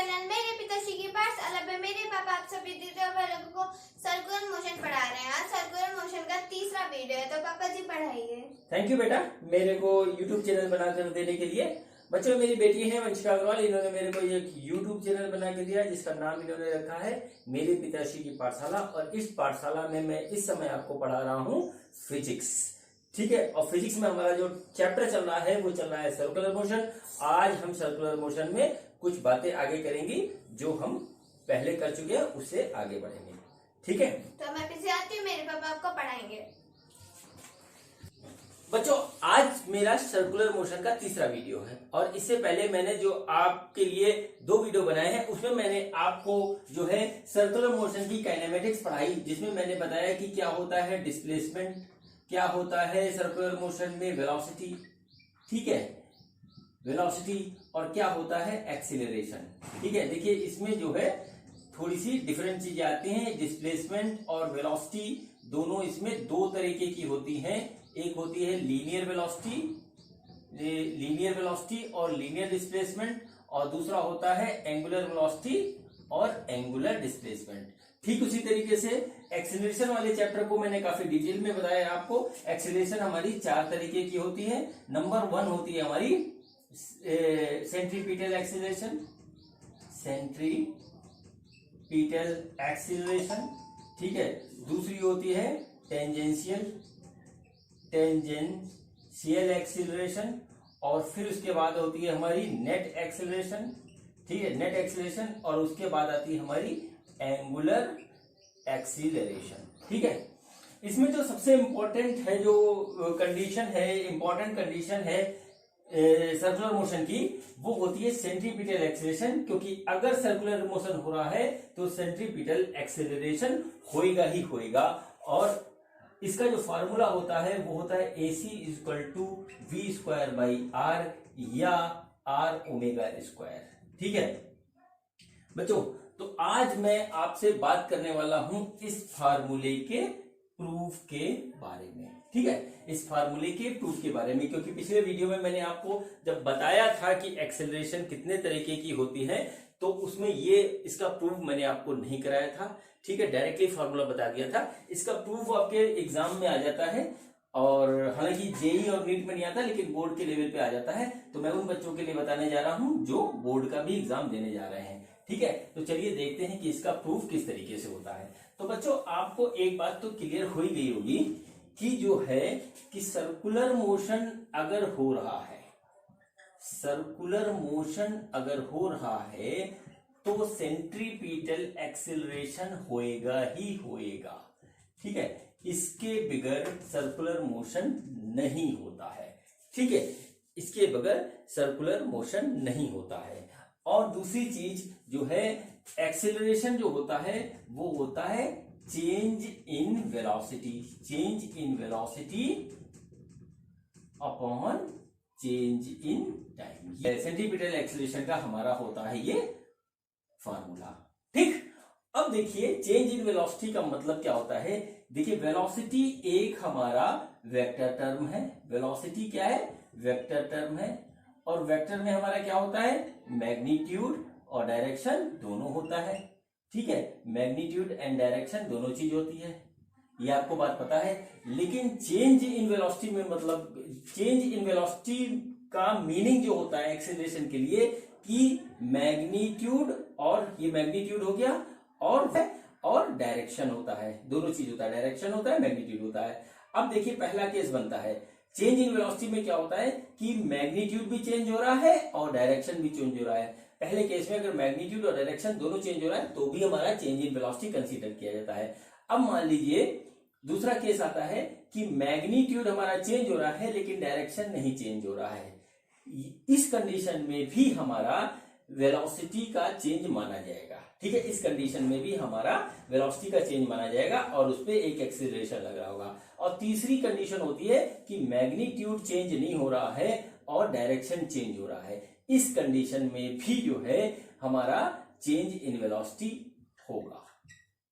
Channel मेरे पिताश्री की पाठशाला में मेरे पापा आप सभी दीदी और लोगों को सर्कुलर मोशन पढ़ा रहे हैं। आज सर्कुलर मोशन का तीसरा वीडियो है, तो पापा जी पढ़ाइए। थैंक यू बेटा, मेरे को YouTube चैनल बनाकर देने के लिए। बच्चों, मेरी बेटी है वंशिका अग्रवाल, इन्होंने मेरे को एक YouTube चैनल बना के दिया जिसका नाम इन्होंने रखा है मेरे पिताश्री की पाठशाला। और इस पाठशाला में मैं इस समय आपको पढ़ा रहा हूँ फिजिक्स, ठीक है। और फिजिक्स में हमारा जो चैप्टर चल रहा है वो चल रहा है सर्कुलर मोशन। आज हम सर्कुलर मोशन में कुछ बातें आगे करेंगे जो हम पहले कर चुके हैं, उससे आगे बढ़ेंगे, ठीक है। तो मैं पीछे आती हूँ, मेरे पापा आपको पढ़ाएंगे। बच्चों, आज मेरा सर्कुलर मोशन का तीसरा वीडियो है और इससे पहले मैंने जो आपके लिए 2 वीडियो बनाए हैं उसमें मैंने आपको जो है सर्कुलर मोशन की काइनेमेटिक्स पढ़ाई, जिसमें मैंने बताया कि क्या होता है डिस्प्लेसमेंट, क्या होता है सर्कुलर मोशन में वेलोसिटी, ठीक है, वेलोसिटी, और क्या होता है एक्सीलरेशन, ठीक है। देखिए, इसमें जो है थोड़ी सी डिफरेंट चीजें आती हैं। डिस्प्लेसमेंट और वेलोसिटी दोनों इसमें 2 तरीके की होती हैं। एक होती है लीनियर वेलोसिटी और लीनियर डिस्प्लेसमेंट, और दूसरा होता है एंगुलर वेलोसिटी और एंगुलर डिस्प्लेसमेंट। ठीक उसी तरीके से एक्सीलरेशन वाले चैप्टर को मैंने काफी डिटेल में बताया आपको। एक्सीलरेशन हमारी 4 तरीके की होती है। नंबर 1 होती है हमारी सेंट्रीपिटल एक्सीलरेशन, ठीक है। दूसरी होती है टेंजेंशियल एक्सीलरेशन, और फिर उसके बाद होती है हमारी नेट एक्सीलरेशन, ठीक है, नेट एक्सीलरेशन, और उसके बाद आती है हमारी एंगुलर एक्सीलरेशन, ठीक है। इसमें जो सबसे इम्पोर्टेंट है, जो कंडीशन है, इम्पोर्टेंट कंडीशन है सर्कुलर मोशन की, वो होती है सेंट्रीपिटल एक्सीलरेशन, क्योंकि अगर सर्कुलर मोशन हो रहा है तो सेंट्रीपिटल एक्सीलरेशन होएगा ही होएगा। और इसका जो फार्मूला होता है वो होता है AC = V²/R या R⍵², ठीक है बच्चों। तो आज मैं आपसे बात करने वाला हूं इस फार्मूले के प्रूफ के बारे में, ठीक है, इस फार्मूले के प्रूफ के बारे में। क्योंकि पिछले वीडियो में मैंने आपको जब बताया था कि एक्सेलरेशन कितने तरीके की होती है, तो उसमें ये इसका प्रूफ मैंने आपको नहीं कराया था, ठीक है, डायरेक्टली फार्मूला बता दिया था। इसका प्रूफ आपके एग्जाम में आ जाता है, और हालांकि जेई और नीट में नहीं आता, लेकिन बोर्ड के लेवल पे आ जाता है। तो मैं उन बच्चों के लिए बताने जा रहा हूं जो बोर्ड का भी एग्जाम देने जा रहे हैं, ठीक है। तो चलिए देखते हैं कि इसका प्रूफ किस तरीके से होता है। तो बच्चों, आपको एक बात तो क्लियर हो ही गई होगी कि जो है कि सर्कुलर मोशन अगर हो रहा है, सर्कुलर मोशन अगर हो रहा है तो सेंट्रीपिटल एक्सीलरेशन होएगा ही होएगा, ठीक है। इसके बगैर सर्कुलर मोशन नहीं होता है, ठीक है, इसके बगैर सर्कुलर मोशन नहीं होता है। और दूसरी चीज जो है, एक्सीलरेशन जो होता है वो होता है change in velocity upon change in time. Centripetal acceleration का हमारा होता है ये फार्मूला, ठीक। अब देखिए, चेंज इन वेलोसिटी का मतलब क्या होता है। देखिए, वेलोसिटी एक हमारा वेक्टर टर्म है। वेलोसिटी क्या है? वेक्टर टर्म है। और वेक्टर में हमारा क्या होता है? मैग्नीट्यूड और डायरेक्शन दोनों होता है, ठीक है। मैग्नीट्यूड एंड डायरेक्शन दोनों चीज होती है, ये आपको बात पता है। लेकिन चेंज इन वेलोसिटी में मतलब, चेंज इन वेलोसिटी का मीनिंग जो होता है एक्सीलरेशन के लिए, कि मैग्नीट्यूड, और ये मैग्नीट्यूड हो गया, और डायरेक्शन होता है, दोनों चीज होता है, डायरेक्शन होता है, मैग्नीट्यूड होता है। अब देखिए, पहला केस बनता है चेंज इन वेलोसिटी में। क्या होता है कि मैग्नीट्यूड भी चेंज हो रहा है और डायरेक्शन भी चेंज हो रहा है। पहले केस में अगर मैग्नीट्यूड और डायरेक्शन दोनों चेंज हो रहा है तो भी हमारा चेंज इन वेलोसिटी कंसीडर किया जाता है। अब मान लीजिए दूसरा केस आता है कि मैग्नीट्यूड हमारा चेंज हो रहा है लेकिन डायरेक्शन नहीं चेंज हो रहा है। इस कंडीशन में भी हमारा वेलोसिटी का चेंज माना जाएगा, ठीक है। इस कंडीशन में भी हमारा वेलोसिटी का चेंज माना जाएगा और उस पर एक एक्सीलरेशन लग रहा होगा। और तीसरी कंडीशन होती है कि मैग्नीट्यूड चेंज नहीं हो रहा है और डायरेक्शन चेंज हो रहा है। इस कंडीशन में भी जो है हमारा चेंज इन वेलोसिटी होगा,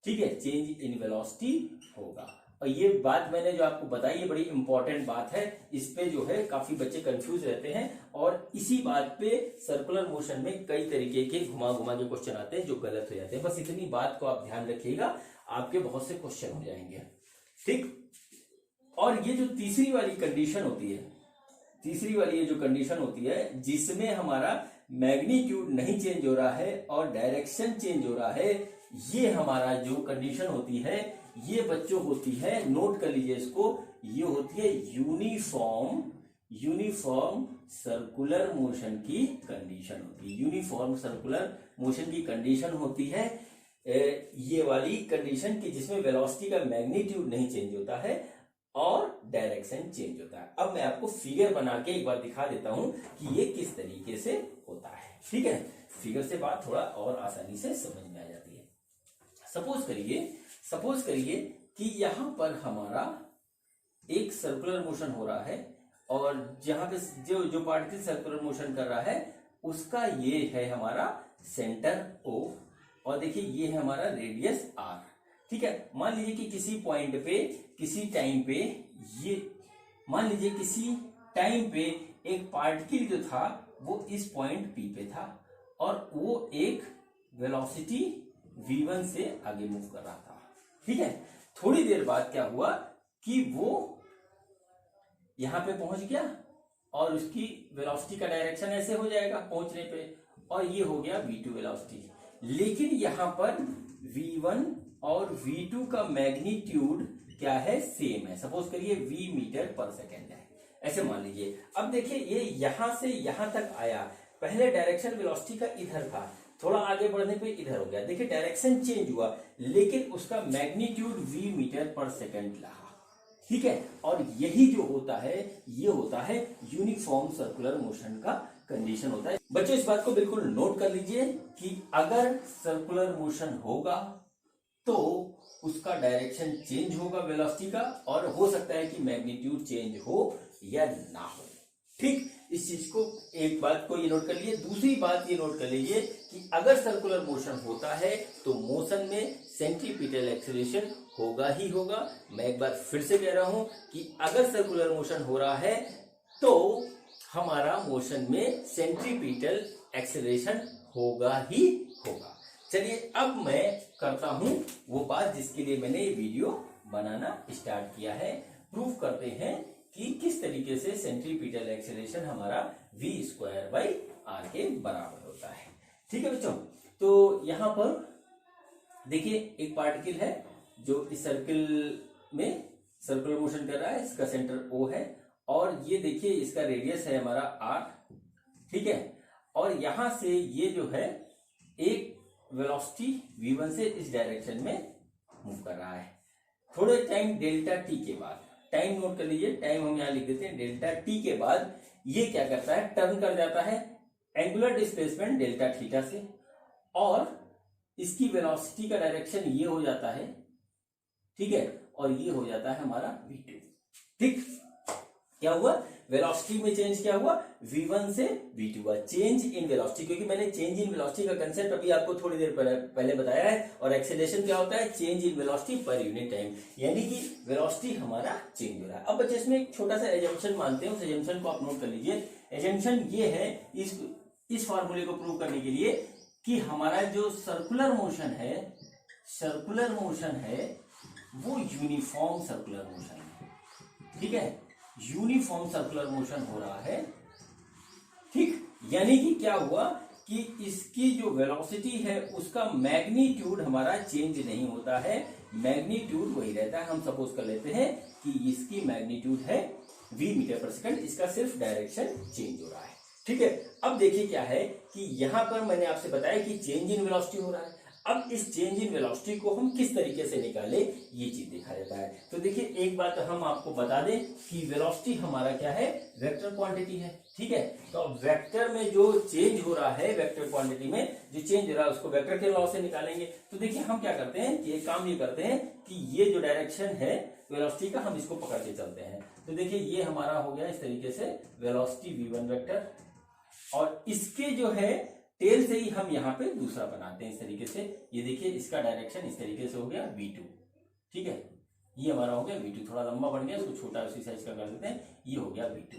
ठीक है, चेंज इन वेलोसिटी होगा। और ये बात मैंने जो आपको बताई ये बड़ी इंपॉर्टेंट बात है, इस पे जो है काफी बच्चे कंफ्यूज रहते हैं और इसी बात पे सर्कुलर मोशन में कई तरीके के घुमा घुमा के क्वेश्चन आते हैं जो गलत हो जाते हैं। बस इतनी बात को आप ध्यान रखिएगा, आपके बहुत से क्वेश्चन हो जाएंगे, ठीक। और ये जो तीसरी वाली कंडीशन होती है, तीसरी वाली ये जो कंडीशन होती है जिसमें हमारा मैग्नीट्यूड नहीं चेंज हो रहा है और डायरेक्शन चेंज हो रहा है, ये हमारा जो कंडीशन होती है ये बच्चों होती है, नोट कर लीजिए इसको, ये होती है यूनिफॉर्म सर्कुलर मोशन की कंडीशन होती है। यूनिफॉर्म सर्कुलर मोशन की कंडीशन होती है ये वाली कंडीशन की जिसमें वेलोसिटी का मैग्नीट्यूड नहीं चेंज होता है और डायरेक्शन चेंज होता है। अब मैं आपको फिगर बना के एक बार दिखा देता हूं कि ये किस तरीके से होता है, ठीक है। फिगर से बात थोड़ा और आसानी से समझ में आ जाती है। सपोज करिए कि यहां पर हमारा एक सर्कुलर मोशन हो रहा है और जहां पे जो पार्टिकल सर्कुलर मोशन कर रहा है उसका ये है हमारा सेंटर O और देखिए ये है हमारा रेडियस R, ठीक है। मान लीजिए कि किसी पॉइंट पे किसी टाइम पे ये मान लीजिए किसी टाइम पे एक पार्टिकल जो था वो इस पॉइंट P पे था और वो एक वेलोसिटी v1 से आगे मूव कर रहा था, ठीक है। थोड़ी देर बाद क्या हुआ कि वो यहां पे पहुंच गया और उसकी वेलोसिटी का डायरेक्शन ऐसे हो जाएगा पहुंचने पे और ये हो गया v2 वेलोसिटी, लेकिन यहां पर v1 और v2 का मैग्नीट्यूड क्या है, सेम है। सपोज करिए v मीटर पर सेकेंड है, ऐसे मान लीजिए। अब देखिए ये यहां से यहां तक आया, पहले डायरेक्शन वेलोसिटी का इधर था, थोड़ा आगे बढ़ने पे इधर हो गया, देखिए डायरेक्शन चेंज हुआ लेकिन उसका मैग्नीट्यूड v मीटर पर सेकेंड रहा, ठीक है। और यही जो होता है ये होता है यूनिफॉर्म सर्कुलर मोशन का कंडीशन होता है। बच्चों इस बात को बिल्कुल नोट कर लीजिए कि अगर सर्कुलर मोशन होगा तो उसका डायरेक्शन चेंज होगा वेलोसिटी का और हो सकता है कि मैग्नीट्यूड चेंज हो या ना हो, ठीक। इस चीज को एक बात को ये नोट कर लीजिए। दूसरी बात ये नोट कर लीजिए कि अगर सर्कुलर मोशन होता है तो मोशन में सेंट्रीपिटल एक्सीलरेशन होगा ही होगा। मैं एक बार फिर से कह रहा हूं कि अगर सर्कुलर मोशन हो रहा है तो हमारा मोशन में सेंट्रीपिटल एक्सीलरेशन होगा ही होगा। चलिए अब मैं करता हूं वो बात जिसके लिए मैंने ये वीडियो बनाना स्टार्ट किया है। प्रूफ करते हैं कि किस तरीके से सेंट्रीपिटल एक्सीलरेशन हमारा v²/r के बराबर होता है, ठीक है बच्चों। तो यहां पर देखिए एक पार्टिकल है जो इस सर्किल में सर्कुलर मोशन कर रहा है, इसका सेंटर O है और ये देखिए इसका रेडियस है हमारा r, ठीक है। और यहां से ये जो है एक वेलोसिटी v1 से इस डायरेक्शन में मूव कर रहा है। थोड़े टाइम डेल्टा t के बाद, टाइम नोट कर लीजिए, टाइम हम यहां लिख देते हैं, डेल्टा t के बाद ये क्या करता है, टर्न कर जाता है एंगुलर डिस्प्लेसमेंट डेल्टा थीटा से और इसकी वेलोसिटी का डायरेक्शन ये हो जाता है, ठीक है। और ये हो जाता है हमारा v2, ठीक। क्या हुआ, वेलोसिटी में चेंज क्या हुआ, v1 से v2 हुआ, चेंज इन वेलोसिटी। क्योंकि मैंने चेंज इन वेलोसिटी का कंसेप्ट अभी आपको थोड़ी देर पहले बताया है। और एक्सेलरेशन क्या होता है, change in velocity per unit time, यानी कि वेलोसिटी हमारा चेंज हो रहा है। अब बच्चे इसमें एक छोटा सा एजम्पशन मानते हैं, उस एजम्पशन को आप नोट कर लीजिए। एजम्पशन ये है इस फॉर्मूले को प्रूव करने के लिए कि हमारा जो सर्कुलर मोशन है वो यूनिफॉर्म सर्कुलर मोशन है, ठीक है। यूनिफॉर्म सर्कुलर मोशन हो रहा है, ठीक। यानी कि क्या हुआ कि इसकी जो वेलोसिटी है उसका मैग्नीट्यूड हमारा चेंज नहीं होता है, मैग्नीट्यूड वही रहता है। हम सपोज कर लेते हैं कि इसकी मैग्नीट्यूड है v मीटर पर सेकंड, इसका सिर्फ डायरेक्शन चेंज हो रहा है, ठीक है। अब देखिए क्या है कि यहां पर मैंने आपसे बताया कि चेंज इन वेलोसिटी हो रहा है। अब इस चेंज इन वेलोसिटी को हम किस तरीके से निकाले, ये चीज देखा जाता है। तो देखिए एक बात हम आपको बता दें कि वेलोसिटी हमारा क्या है, वेक्टर क्वांटिटी है, ठीक है। तो वेक्टर में जो चेंज हो रहा है, वेक्टर क्वांटिटी में जो चेंज हो रहा है उसको वेक्टर के लॉ से निकालेंगे। तो देखिए हम क्या करते हैं, ये काम ये करते हैं कि ये जो डायरेक्शन है वेलोसिटी का, हम इसको पकड़ के चलते हैं। तो देखिए ये हमारा हो गया इस तरीके से वेलोसिटी v1 वेक्टर, और इसके जो है टेल से ही हम यहाँ पे दूसरा बनाते हैं इस तरीके से। ये देखिए इसका डायरेक्शन इस तरीके से हो गया v2, ठीक है। ये हमारा हो गया V2, थोड़ा लंबा बन गया, इसको छोटा उसी साइज का कर देते हैं, ये हो गया V2।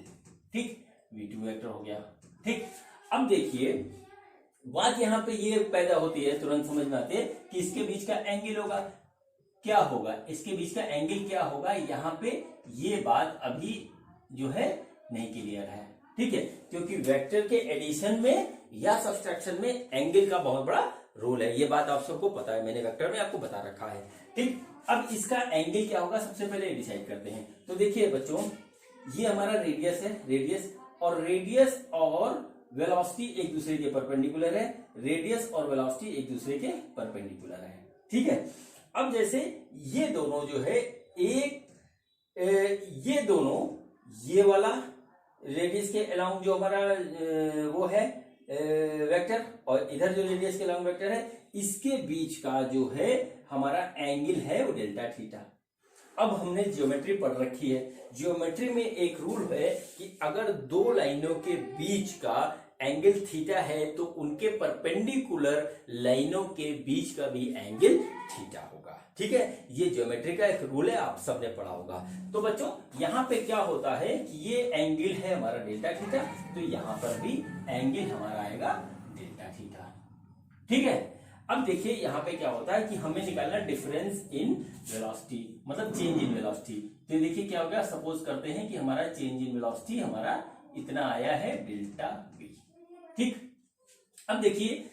ठीक, V2 वेक्टर हो गया। ठीक, अब देखिए बात यहाँ पे ये पैदा होती है, तुरंत समझ में आती है कि इसके बीच का एंगल होगा, क्या होगा, इसके बीच का एंगल क्या होगा, यहाँ पे ये बात अभी जो है नहीं क्लियर है। ठीक है, क्योंकि वेक्टर के एडिशन में या सब्सट्रैक्शन में एंगल का बहुत बड़ा रोल है, ये बात आप सबको पता है, मैंने वेक्टर में आपको बता रखा है। ठीक, अब इसका एंगल क्या होगा सबसे पहले डिसाइड करते हैं। तो देखिए बच्चों, ये हमारा रेडियस है, रेडियस और वेलोसिटी एक दूसरे के परपेंडिकुलर है, रेडियस और वेलोसिटी एक दूसरे के परपेंडिकुलर है। ठीक है, अब जैसे ये दोनों जो है ये दोनों, ये वाला रेडियस के अलाउंग जो हमारा वो है वेक्टर, और इधर जो रेडियस के अलाउंग वेक्टर है, इसके बीच का जो है हमारा एंगल है वो डेल्टा थीटा। अब हमने ज्योमेट्री पढ़ रखी है, ज्योमेट्री में एक रूल है कि अगर दो लाइनों के बीच का एंगल थीटा है तो उनके परपेंडिकुलर लाइनों के बीच का भी एंगल थीटा होगा। ठीक है, ये ज्योमेट्री का एक रूल है, आप सबने पढ़ा होगा। तो बच्चों यहाँ पे क्या होता है कि ये एंगल है हमारा डेल्टा थीटा, तो यहाँ पर भी एंगल हमारा आएगा डेल्टा थीटा। ठीक है, अब देखिए यहाँ पे क्या होता है कि हमें निकालना डिफरेंस इन वेलोसिटी, मतलब चेंज इन वेलोसिटी। तो देखिए क्या हो गया, सपोज करते हैं कि हमारा चेंज इन वेलोसिटी हमारा इतना आया है डेल्टा v। ठीक, अब देखिए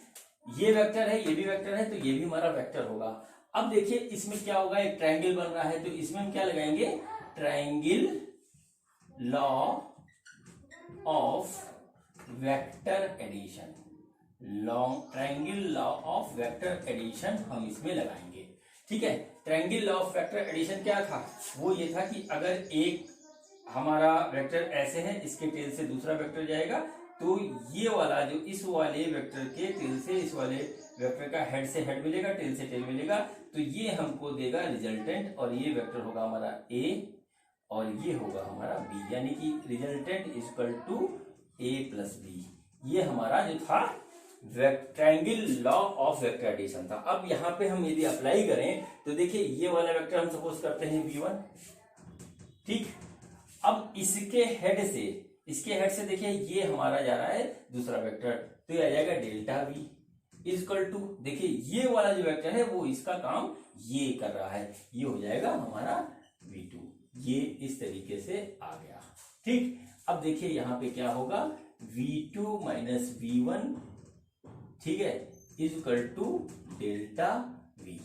ये वेक्टर है, ये भी वेक्टर है, तो ये भी हमारा वेक्टर होगा। अब देखिए इसमें क्या होगा, एक ट्रायंगल बन रहा है, तो इसमें हम क्या लगाएंगे, triangle law of vector addition, triangle law of vector addition हम इसमें लगाएंगे। ठीक है, triangle law of vector addition क्या था, वो ये था कि अगर एक हमारा वेक्टर ऐसे है, इसके टेल से दूसरा वेक्टर जाएगा, तो ये वाला जो इस वाले वेक्टर के टेल से इस वाले वेक्टर का हेड से हेड मिलेगा, टेल से टेल मिलेगा, तो ये हमको देगा रिजल्टेंट, और ये वेक्टर होगा हमारा a और ये होगा हमारा b, यानी कि resultant equal to a plus b। ये हमारा जो था triangle law of vector addition था। अब यहाँ पे हम यदि अप्लाई करें तो देखिए ये वाला वेक्टर हम सपोज करते हैं v1। ठीक, अब इसके हेड से देखिए ये हमारा जा रहा है दूसरा वेक्टर, तो ये आ जाएगा डेल्टा v इक्वल टू, देखिए ये वाला जो वेक्टर है वो इसका काम ये कर रहा है, ये हो जाएगा हमारा v2। ये इस तरीके से आ गया। ठीक, अब देखिए यहाँ पे क्या होगा, v2 माइनस v1, ठीक है, इक्वल टू डेल्टा v,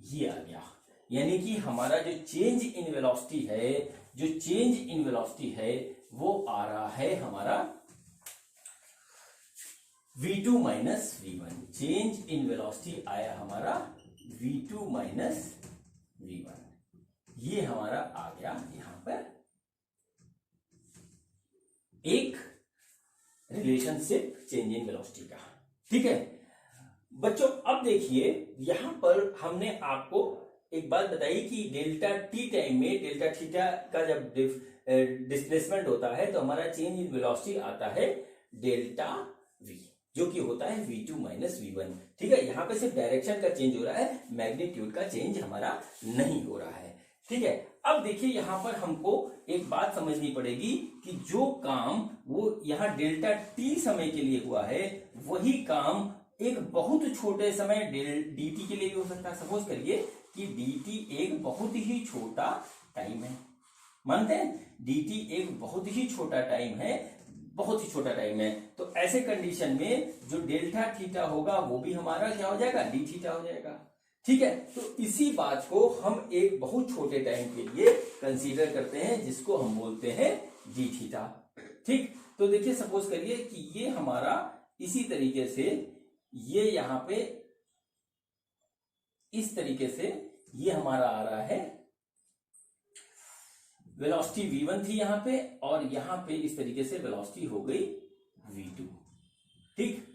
ये आ गया। यानी कि हमारा जो चेंज इन वेलोसिटी है, वो आ रहा है हमारा v2 minus v1, change in velocity आया हमारा v2 माइनस v1, ये हमारा आ गया यहां पर एक रिलेशनशिप चेंज इन वेलोसिटी का। ठीक है बच्चों, अब देखिए यहां पर हमने आपको एक बात बताई कि डेल्टा टी टाइम में डेल्टा थीटा का जब डिस्प्लेसमेंट होता है तो हमारा चेंज इन वेलोसिटी आता है डेल्टा v, जो कि होता है v2 माइनस v1। ठीक है, यहाँ पे सिर्फ डायरेक्शन का चेंज हो रहा है, मैग्नीट्यूड का चेंज हमारा नहीं हो रहा है। ठीक है, अब देखिए यहाँ पर हमको एक बात समझनी पड़ेगी कि जो काम वो यहाँ डेल्टा टी समय के लिए हुआ है, वही काम एक बहुत छोटे समय dt के लिए भी हो सकता है। सपोज करिए कि dt एक बहुत ही छोटा टाइम है, मानते हैं dt एक बहुत ही छोटा टाइम है, बहुत ही छोटा टाइम है, तो ऐसे कंडीशन में जो डेल्टा थीटा होगा वो भी हमारा क्या हो जाएगा, डी थीटा हो जाएगा। ठीक है, तो इसी बात को हम एक बहुत छोटे टाइम के लिए कंसीडर करते हैं, जिसको हम बोलते हैं डी थीटा। ठीक, तो देखिए सपोज करिए कि ये हमारा इसी तरीके से ये यहाँ पे इस तरीके से ये हमारा आ रहा है, वेलोसिटी v1 थी यहाँ पे, और यहाँ पे इस तरीके से वेलोसिटी हो गई v2। ठीक,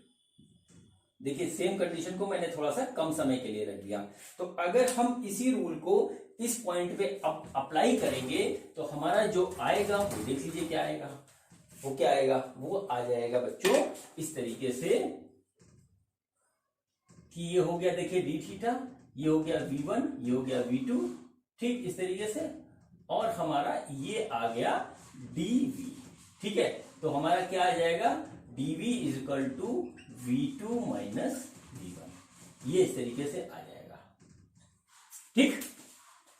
देखिए सेम कंडीशन को मैंने थोड़ा सा कम समय के लिए रख दिया। तो अगर हम इसी रूल को इस पॉइंट पे अप्लाई करेंगे तो हमारा जो आएगा वो देख लीजिए क्या आएगा, वो क्या आएगा, वो आ जाएगा बच्चों इस तरीके से कि ये हो गया देखिए डी थीटा, ये हो गया v1, ये हो गया v2, ठीक इस तरीके से, और हमारा ये आ गया dv। ठीक है, तो हमारा क्या आ जाएगा, dv is equal to v2 minus v1, ये इस तरीके से आ जाएगा। ठीक,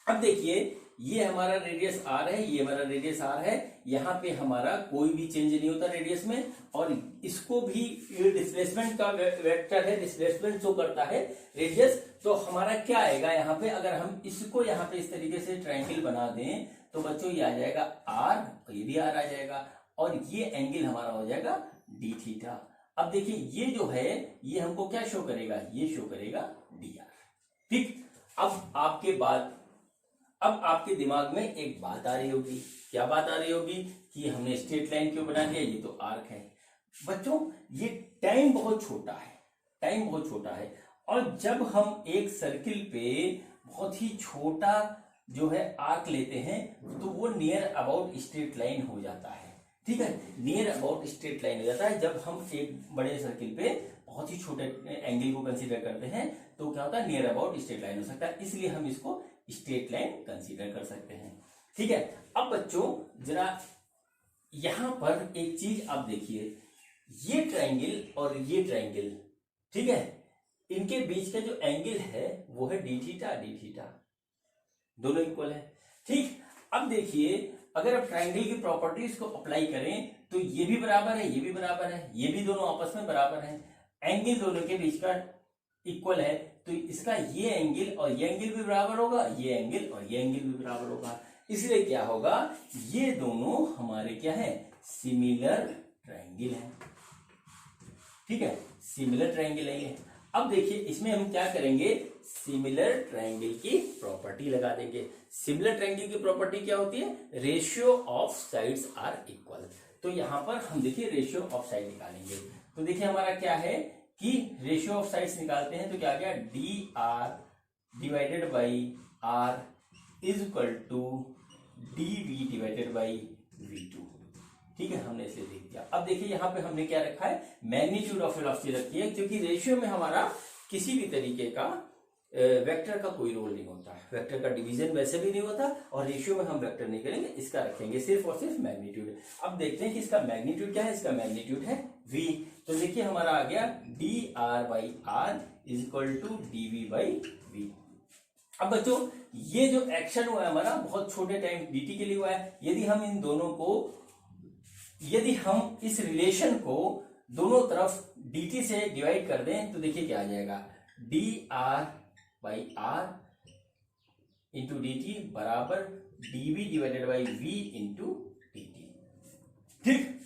अब देखिए ये हमारा रेडियस r है, ये हमारा रेडियस r है, यहाँ पे हमारा कोई भी चेंज नहीं होता रेडियस में, और इसको भी डिस्प्लेसमेंट का वेक्टर है, डिस्प्लेसमेंट शो करता है रेडियस। तो हमारा क्या आएगा यहाँ पे, अगर हम इसको यहाँ पे इस तरीके से ट्रायंगल बना दें तो बच्चों ये आ जाएगा r, ये भी r आ जाएगा, और ये एंगल हमारा हो जाएगा d थीटा। अब देखिए ये जो है ये हमको क्या शो करेगा, ये शो करेगा dr। ठीक, अब आपके दिमाग में एक बात आ रही होगी, क्या बात आ रही होगी कि हमने स्ट्रेट लाइन क्यों बना दिया, ये तो आर्क है। बच्चों ये टाइम बहुत छोटा है, टाइम बहुत छोटा है, और जब हम एक सर्किल पे बहुत ही छोटा जो है आर्क लेते हैं तो वो नियर अबाउट स्ट्रेट लाइन हो जाता है। ठीक है, नियर अबाउट स्ट्रेट लाइन हो जाता है जब हम एक बड़े सर्किल पे बहुत ही छोटे एंगल को कंसीडर करते हैं, तो क्या होता है, नियर अबाउट स्ट्रेट लाइन हो सकता है, इसलिए हम इसको स्ट्रेट लाइन कंसीडर कर सकते हैं। ठीक है, अब बच्चों जरा यहां पर एक चीज आप देखिए, ये ट्रायंगल और ये ट्रायंगल, ठीक है, इनके बीच का जो एंगल है वो है डी थीटा, दोनों इक्वल है। ठीक, अब देखिए अगर आप ट्रायंगल की प्रॉपर्टीज को अप्लाई करें तो ये भी बराबर है, ये भी बराबर है, ये भी दोनों आपस में बराबर है, एंगल दोनों के बीच का इक्वल है, तो इसका ये एंगल और ये एंगल भी बराबर होगा, ये एंगल और ये एंगल भी बराबर होगा, इसलिए क्या होगा, ये दोनों हमारे क्या है, सिमिलर ट्रायंगल है। ठीक है, सिमिलर ट्रायंगल है ये। अब देखिए इसमें हम क्या करेंगे, सिमिलर ट्रायंगल की प्रॉपर्टी लगा देंगे। सिमिलर ट्रायंगल की प्रॉपर्टी क्या होती है, ratio of sides are equal. तो यहां पर हम देखिए रेशियो ऑफ साइड निकालेंगे, तो देखिए हमारा क्या है कि रेशियो ऑफ साइड्स निकालते हैं तो क्या आ गया, d r divided by r is equal to d v divided by V2। ठीक है, हमने इसे लिख दिया। अब देखिए यहाँ पे हमने क्या रखा है, मैग्नीट्यूड ऑफ वेलोसिटी रखी है, क्योंकि रेशियो में हमारा किसी भी तरीके का वेक्टर का कोई रोल नहीं होता है, वेक्टर का डिवीजन वैसे भी नहीं होता, और रेशियो में हम वेक्टर नहीं करेंगे, इसका रखेंगे सिर्फ और सिर्फ मैग्नीट्यूड। अब देखते हैं कि इसका मैग्नीट्यूड क्या है, इसका मैग्नीट्यूड है v। तो देखिए हमारा आ गया d r by r is equal to d v by v. अब बच्चों ये जो एक्शन हुआ है हमारा बहुत छोटे टाइम dt के लिए हुआ है, यदि हम इस रिलेशन को दोनों तरफ dt से डिवाइड कर दें तो देखिए क्या आ जाएगा, d r by r into d t बराबर dv divided by v into d t. ठीक,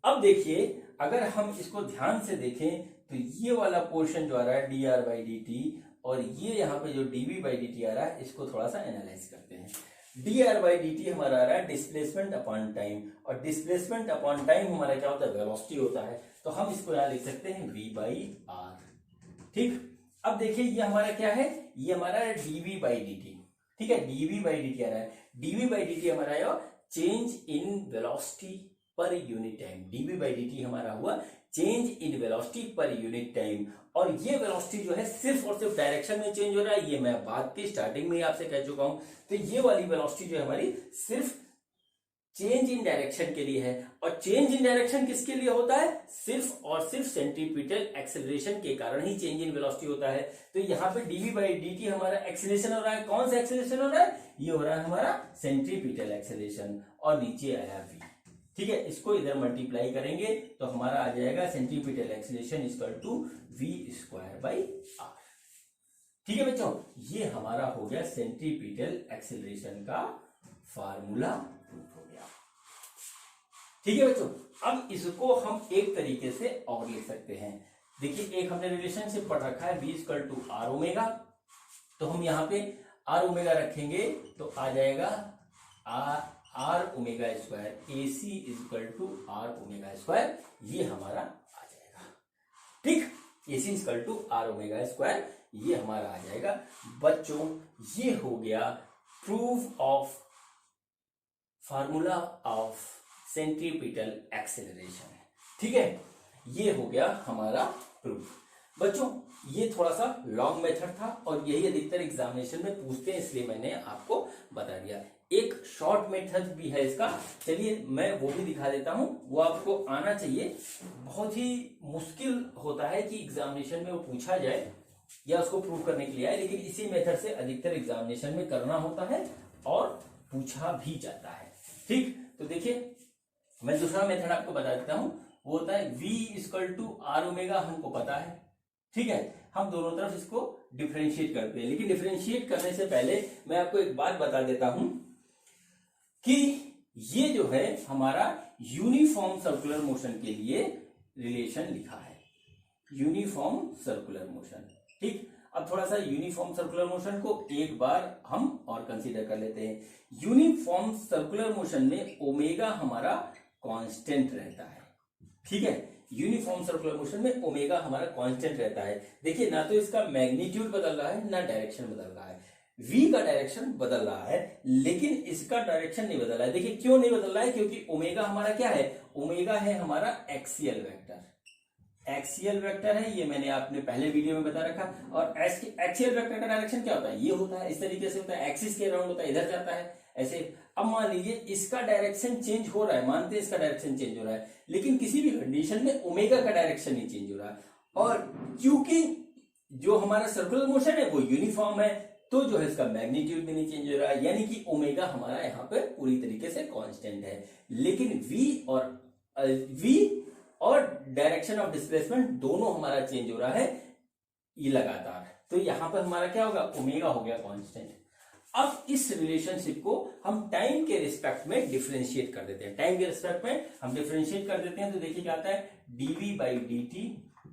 अब देखिए अगर हम इसको ध्यान से देखें तो ये वाला पोर्शन जो आ रहा है D r by d T, और ये यहाँ पे जो dv बाई डी टी आ रहा है, इसको थोड़ा सा एनालाइज करते हैं। D r by d T हमारा आ रहा है डिस्प्लेसमेंट अपॉन टाइम, और डिस्प्लेसमेंट अपॉन टाइम हमारा क्या होता है, वेलोसिटी होता है, तो हम इसको यहाँ लिख सकते हैं v बाई आर। ठीक, अब देखिए ये हमारा क्या है, ये हमारा है dv बाई डी टी। ठीक है, dv बाई डी टी आ रहा है, dv बाई डी टी हमारा है change in velocity per unit time, dv by d T हमारा हुआ change in velocity per unit time, और ये वेलोसिटी जो है सिर्फ और सिर्फ डायरेक्शन में चेंज हो रहा है, ये मैं बात की स्टार्टिंग में ही आपसे कह चुका हूं। तो ये वाली वेलोसिटी जो है हमारी सिर्फ चेंज इन डायरेक्शन के लिए है, और चेंज इन डायरेक्शन किसके लिए होता है, सिर्फ और सिर्फ सेंट्रीपिटल एक्सेलरेशन के कारण ही चेंज इन वेलोसिटी होता है। तो यहाँ पे dv बाई dt हमारा एक्सेलरेशन हो रहा है, कौन सा एक्सेलरेशन हो रहा है, ये हो रहा है हमारा सेंट्रीपिटल एक्सेलरेशन, और नीचे आया v। ठीक है, इसको इधर मल्टीप्लाई करेंगे तो हमारा आ जाएगा centripetal acceleration equal to v square by r. ठीक है बच्चों, ये हमारा हो गया सेंट्रीपिटल एक्सेलरेशन का फार्मूला प्रूफ हो गया। ठीक है बच्चों, अब इसको हम एक तरीके से और लिख सकते हैं। देखिए एक हमने रिलेशनशिप पढ़ रखा है v equal to are omega, तो हम यहाँ पे आर ओमेगा रखेंगे तो आ जाएगा R omega square A C equal to are omega square, ये हमारा आ जाएगा। ठीक, A C equal to are omega square, ये हमारा आ जाएगा। बच्चों ये हो गया proof of formula of centripetal acceleration. ठीक है, ये हो गया हमारा प्रूफ। बच्चों ये थोड़ा सा लॉन्ग मेथड था और यही अधिकतर एग्जामिनेशन में पूछते हैं, इसलिए मैंने आपको बता दिया। एक शॉर्ट मेथड भी है इसका, चलिए मैं वो भी दिखा देता हूं, वो आपको आना चाहिए। बहुत ही मुश्किल होता है कि एग्जामिनेशन में वो पूछा जाए या उसको प्रूव करने के लिए आए, लेकिन इसी मेथड से अधिकतर एग्जामिनेशन में करना होता है और पूछा भी जाता है। ठीक, तो देखिए मैं दूसरा मेथड आपको बता देता हूं, वो होता है v equal to are omega, हमको पता है। ठीक है, हम दोनों तरफ इसको डिफरेंशिएट करते हैं, लेकिन डिफरेंशिएट करने से पहले मैं आपको एक बात बता देता हूं कि ये जो है हमारा यूनिफॉर्म सर्कुलर मोशन के लिए रिलेशन लिखा है, यूनिफॉर्म सर्कुलर मोशन। ठीक, अब थोड़ा सा यूनिफॉर्म सर्कुलर मोशन को एक बार हम और कंसीडर कर लेते हैं। यूनिफॉर्म सर्कुलर मोशन में ओमेगा हमारा कांस्टेंट रहता है। ठीक है, यूनिफॉर्म सर्कुलर मोशन में ओमेगा हमारा कांस्टेंट रहता है। देखिए ना तो इसका मैग्नीट्यूड बदल रहा है ना डायरेक्शन बदल रहा है। v का डायरेक्शन बदल रहा है लेकिन इसका डायरेक्शन नहीं बदल रहा है। देखिए क्यों नहीं बदल रहा है, क्योंकि ओमेगा हमारा क्या है, ओमेगा है हमारा एक्सियल वेक्टर। एक्सियल वेक्टर है, ये मैंने आपने पहले वीडियो में बता रखा। और एक्सियल वेक्टर का डायरेक्शन क्या होता है, ये होता है, इस तरीके से होता है, एक्सिस के अराउंड होता है, इधर जाता है ऐसे। अब मान लीजिए इसका डायरेक्शन चेंज हो रहा है, मानते हैं इसका डायरेक्शन चेंज हो रहा है, लेकिन किसी भी कंडीशन में ओमेगा का डायरेक्शन नहीं चेंज हो रहा है। और क्योंकि जो हमारा सर्कुलर मोशन है वो यूनिफॉर्म है, तो जो है इसका मैग्नीट्यूड भी नहीं चेंज हो रहा है, यानी कि ओमेगा हमारा यहाँ पे पूरी तरीके से कांस्टेंट है। लेकिन v और डायरेक्शन ऑफ डिस्प्लेसमेंट दोनों हमारा चेंज हो रहा है ये लगातार, तो यहां पर हमारा क्या होगा, ओमेगा हो गया कांस्टेंट। अब इस रिलेशनशिप को हम टाइम के रिस्पेक्ट में डिफरेंशिएट कर देते हैं, टाइम के रिस्पेक्ट में हम डिफरेंशिएट कर देते हैं, तो देखिए क्या आता है, dv by d t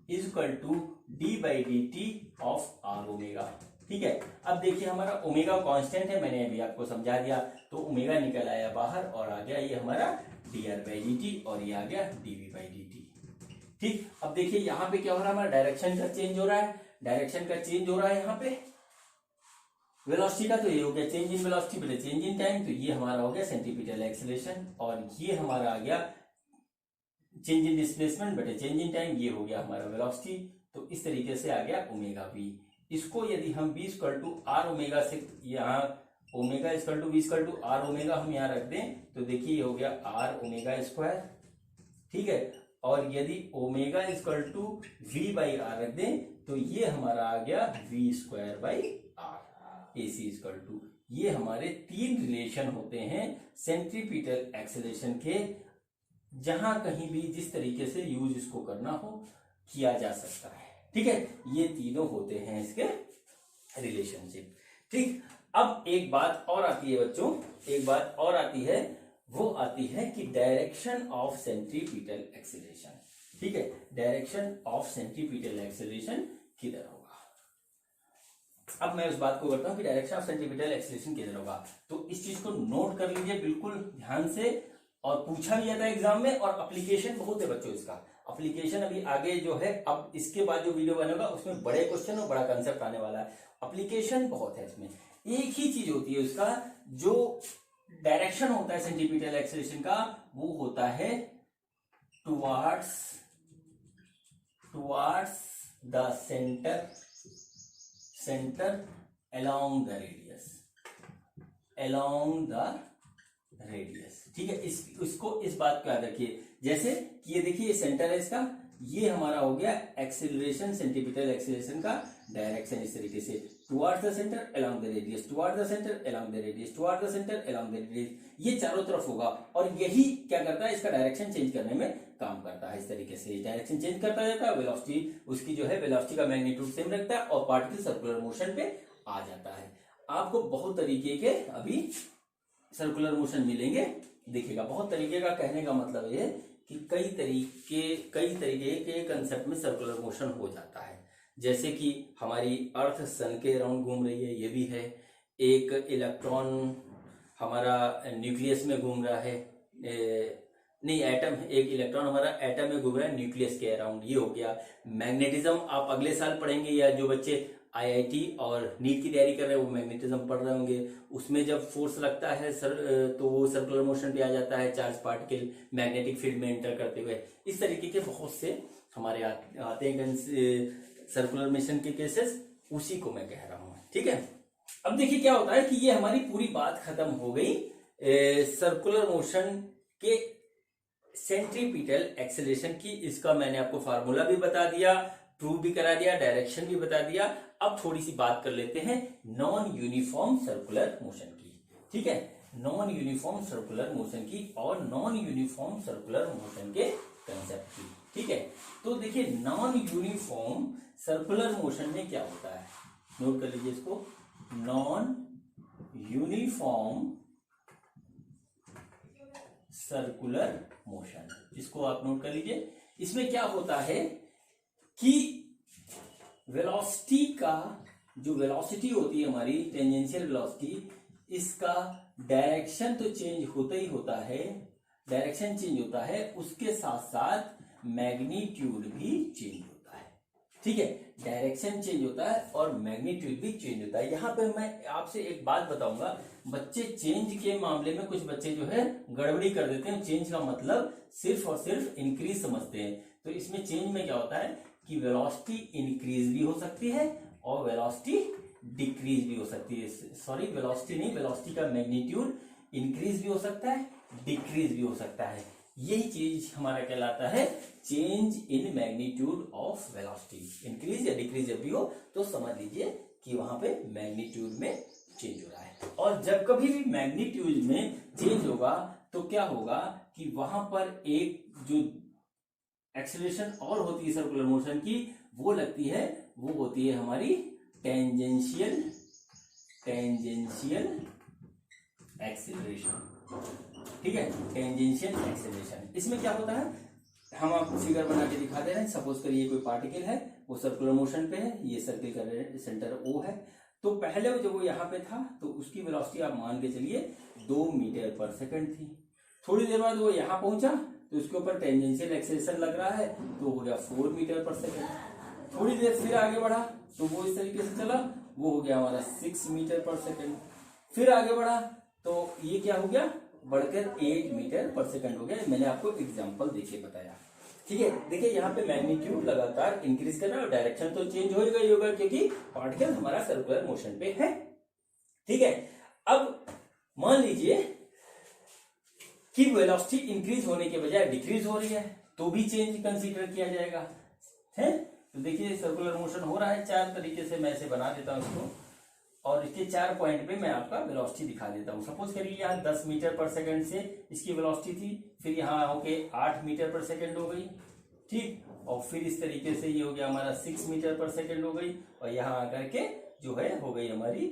is equal to d by d t of r omega. ठीक है, अब देखिए हमारा ओमेगा कांस्टेंट है, मैंने अभी आपको समझा दिया, तो ओमेगा निकल आया बाहर और आ गया ये हमारा dr बाई डी टी और ये आ गया dv बाई डी टी। ठीक, अब देखिए यहाँ पे क्या हो रहा है, हमारा डायरेक्शन का चेंज हो रहा है, डायरेक्शन का चेंज हो रहा है यहाँ पे। वेलोसिटी का तो ये हो गया चेंज इन वेलोसिटी बटे चेंज इन टाइम, तो ये हमारा हो गया सेंट्रीपिटल एक्सेलरेशन, और ये हमारा आ गया चेंज इन डिस्प्लेसमेंट बटे चेंज इन टाइम, ये हो गया हमारा वेलोसिटी। तो इस तरीके से आ गया ओमेगा v। इसको यदि हम v equal to are omega से, यहाँ omega equal to v equal to are omega हम यहाँ रख दें, तो देखिए ये हो गया आर ओमेगा स्क्वायर। ठीक है, और यदि omega equal to v by r रख दें, तो ये हमारा आ गया v square by r. AC equal to, ये हमारे तीन रिलेशन होते हैं सेंट्रीपिटल एक्सेलरेशन के, जहां कहीं भी जिस तरीके से यूज इसको करना हो किया जा सकता है। ठीक है, ये तीनों होते हैं इसके रिलेशनशिप। ठीक, अब एक बात और आती है बच्चों, एक बात और आती है, वो आती है कि डायरेक्शन ऑफ सेंट्रीपिटल एक्सेलरेशन। ठीक है, डायरेक्शन ऑफ सेंट्रीपिटल एक्सेलरेशन किधर होगा। अब मैं उस बात को करता हूं कि डायरेक्शन ऑफ सेंट्रीपिटल एक्सेलरेशन किधर होगा, तो इस चीज को नोट कर लीजिए बिल्कुल ध्यान से, और पूछा भी जाता है एग्जाम में, और एप्लीकेशन बहुत है बच्चों इसका। एप्लीकेशन अभी आगे जो है, अब इसके बाद जो वीडियो बनेगा उसमें बड़े क्वेश्चन और बड़ा कंसेप्ट आने वाला है। एप्लीकेशन बहुत है इसमें, एक ही चीज होती है उसका, जो डायरेक्शन होता है सेंट्रीपिटल एक्सेलरेशन का, वो होता है towards the centre along the radius। ठीक है, इसको इस बात को याद रखिए, जैसे कि ये देखिए ये सेंटर है इसका, ये हमारा हो गया एक्सेलरेशन, सेंट्रीपिटल एक्सेलरेशन का डायरेक्शन इस तरीके से, towards the centre along the radius, towards the centre along the radius, towards the centre along the radius, ये चारों तरफ होगा। और यही क्या करता है, इसका डायरेक्शन चेंज करने में काम करता है। इस तरीके से डायरेक्शन चेंज करता जाता है, वेलोसिटी उसकी जो है, वेलोसिटी का मैग्नीट्यूड सेम रखता है और पार्टिकल सर्कुलर मोशन पे आ जाता है। आपको बहुत तरीके के अभी सर्कुलर मोशन मिलेंगे, देखिएगा बहुत तरीके का, कहने का मतलब ये कि कई तरीके के कंसेप्ट में सर्कुलर मोशन हो जाता है। जैसे कि हमारी अर्थ सन के अराउंड घूम रही है, ये भी है। एक इलेक्ट्रॉन हमारा न्यूक्लियस में घूम रहा है, नहीं एटम, एक इलेक्ट्रॉन हमारा एटम में घूम रहा है न्यूक्लियस के अराउंड, ये हो गया। मैग्नेटिज्म आप अगले साल पढ़ेंगे, या जो बच्चे IIT और नीट की तैयारी कर रहे हैं वो मैग्नेटिज्म पढ़ रहे होंगे, उसमें जब फोर्स लगता है तो वो सर्कुलर मोशन पे आ जाता है, चार्ज पार्टिकल मैग्नेटिक फील्ड में एंटर करते हुए। इस तरीके के बहुत से हमारे आते हैं सर्कुलर मोशन के केसेस, उसी को मैं कह रहा हूं। ठीक है, अब देखिए क्या होता है कि ये हमारी पूरी बात खत्म हो गई सर्कुलर मोशन के सेंट्रीपिटल एक्सेलरेशन की। इसका मैंने आपको फार्मूला भी बता दिया, प्रूव भी करा दिया, डायरेक्शन भी बता दिया। अब थोड़ी सी बात कर लेते हैं नॉन यूनिफॉर्म सर्कुलर मोशन की। ठीक है, नॉन यूनिफॉर्म सर्कुलर मोशन की और नॉन यूनिफॉर्म सर्कुलर मोशन के कंसेप्ट की। ठीक है, तो देखिए नॉन यूनिफॉर्म सर्कुलर मोशन में क्या होता है, नोट कर लीजिए इसको। नॉन यूनिफॉर्म सर्कुलर मोशन, इसको आप नोट कर लीजिए। इसमें क्या होता है कि वेलोसिटी का, जो वेलोसिटी होती है हमारी टेंजेंशियल वेलोसिटी, इसका डायरेक्शन तो चेंज होता ही होता है, डायरेक्शन चेंज होता है, उसके साथ साथ मैग्नीट्यूड भी चेंज होता है। ठीक है, डायरेक्शन चेंज होता है और मैग्नीट्यूड भी चेंज होता है। यहां पे मैं आपसे एक बात बताऊंगा, बच्चे चेंज के मामले में कुछ बच्चे जो है गड़बड़ी कर देते हैं। चेंज का मतलब सिर्फ और सिर्फ इंक्रीज समझते हैं। तो इसमें चेंज में क्या होता है कि वेलोसिटी इंक्रीज भी हो सकती है और वेलोसिटी डिक्रीज भी हो सकती है। सॉरी, वेलोसिटी नहीं, वेलोसिटी का मैग्नीट्यूड इंक्रीज भी हो सकता है, डिक्रीज भी हो सकता है। यही चीज हमारा कहलाता है change in magnitude of velocity. Increase या डिक्रीज जब भी हो तो समझ लीजिए कि वहां पे मैग्नीट्यूड में चेंज हो रहा है। और जब कभी भी मैग्नीट्यूड में चेंज होगा तो क्या होगा कि वहां पर एक जो एक्सेलरेशन और होती है सर्कुलर मोशन की, वो लगती है, वो होती है हमारी टेंजेंशियल एक्सेलरेशन। ठीक है, टेंजेंशियल एक्सेलरेशन। इसमें क्या होता है, हम आपको फिगर बना के दिखा दे रहे हैं। सपोज करिए कोई पार्टिकल है, वो सर्कुलर मोशन पे है, ये सर्किल का सेंटर O है। तो पहले जब वो यहाँ पे था तो उसकी वेलोसिटी आप मान के चलिए 2 मीटर पर सेकंड थी। थोड़ी देर बाद वो यहाँ पहुंचा तो उसके ऊपर टेंजेंशियल एक्सेलरेशन लग रहा है, तो हो गया 4 मीटर पर सेकंड। थोड़ी देर फिर आगे बढ़ा तो वो इस तरीके से चला, वो हो गया हमारा 6 मीटर पर सेकंड। फिर आगे बढ़ा तो ये क्या हो गया, बढ़कर 8 मीटर पर सेकंड हो गया। मैंने आपको एग्जांपल देके बताया। ठीक है, देखिए यहाँ पे मैग्नीट्यूड लगातार इंक्रीज कर रहा है और डायरेक्शन तो चेंज होगा ही होगा, क्योंकि पार्टिकल हमारा सर्कुलर मोशन पे है। ठीक है, अब मान लीजिए कि वेलोसिटी इंक्रीज होने के बजाय डिक्रीज हो रही है, तो भी चेंज कंसीडर किया जाएगा। है, तो देखिए सर्कुलर मोशन हो रहा है 4 तरीके से। मैं ऐसे बना देता हूं इसको और इसके 4 पॉइंट पे मैं आपका वेलोसिटी दिखा देता हूं। सपोज करिए यहाँ 10 मीटर पर सेकंड से इसकी वेलोसिटी थी, फिर यहाँ होके 8 मीटर पर सेकंड हो गई। ठीक, और फिर इस तरीके से ये हो गया हमारा 6 मीटर पर सेकंड हो गई, और यहाँ आकर के जो है हो गई हमारी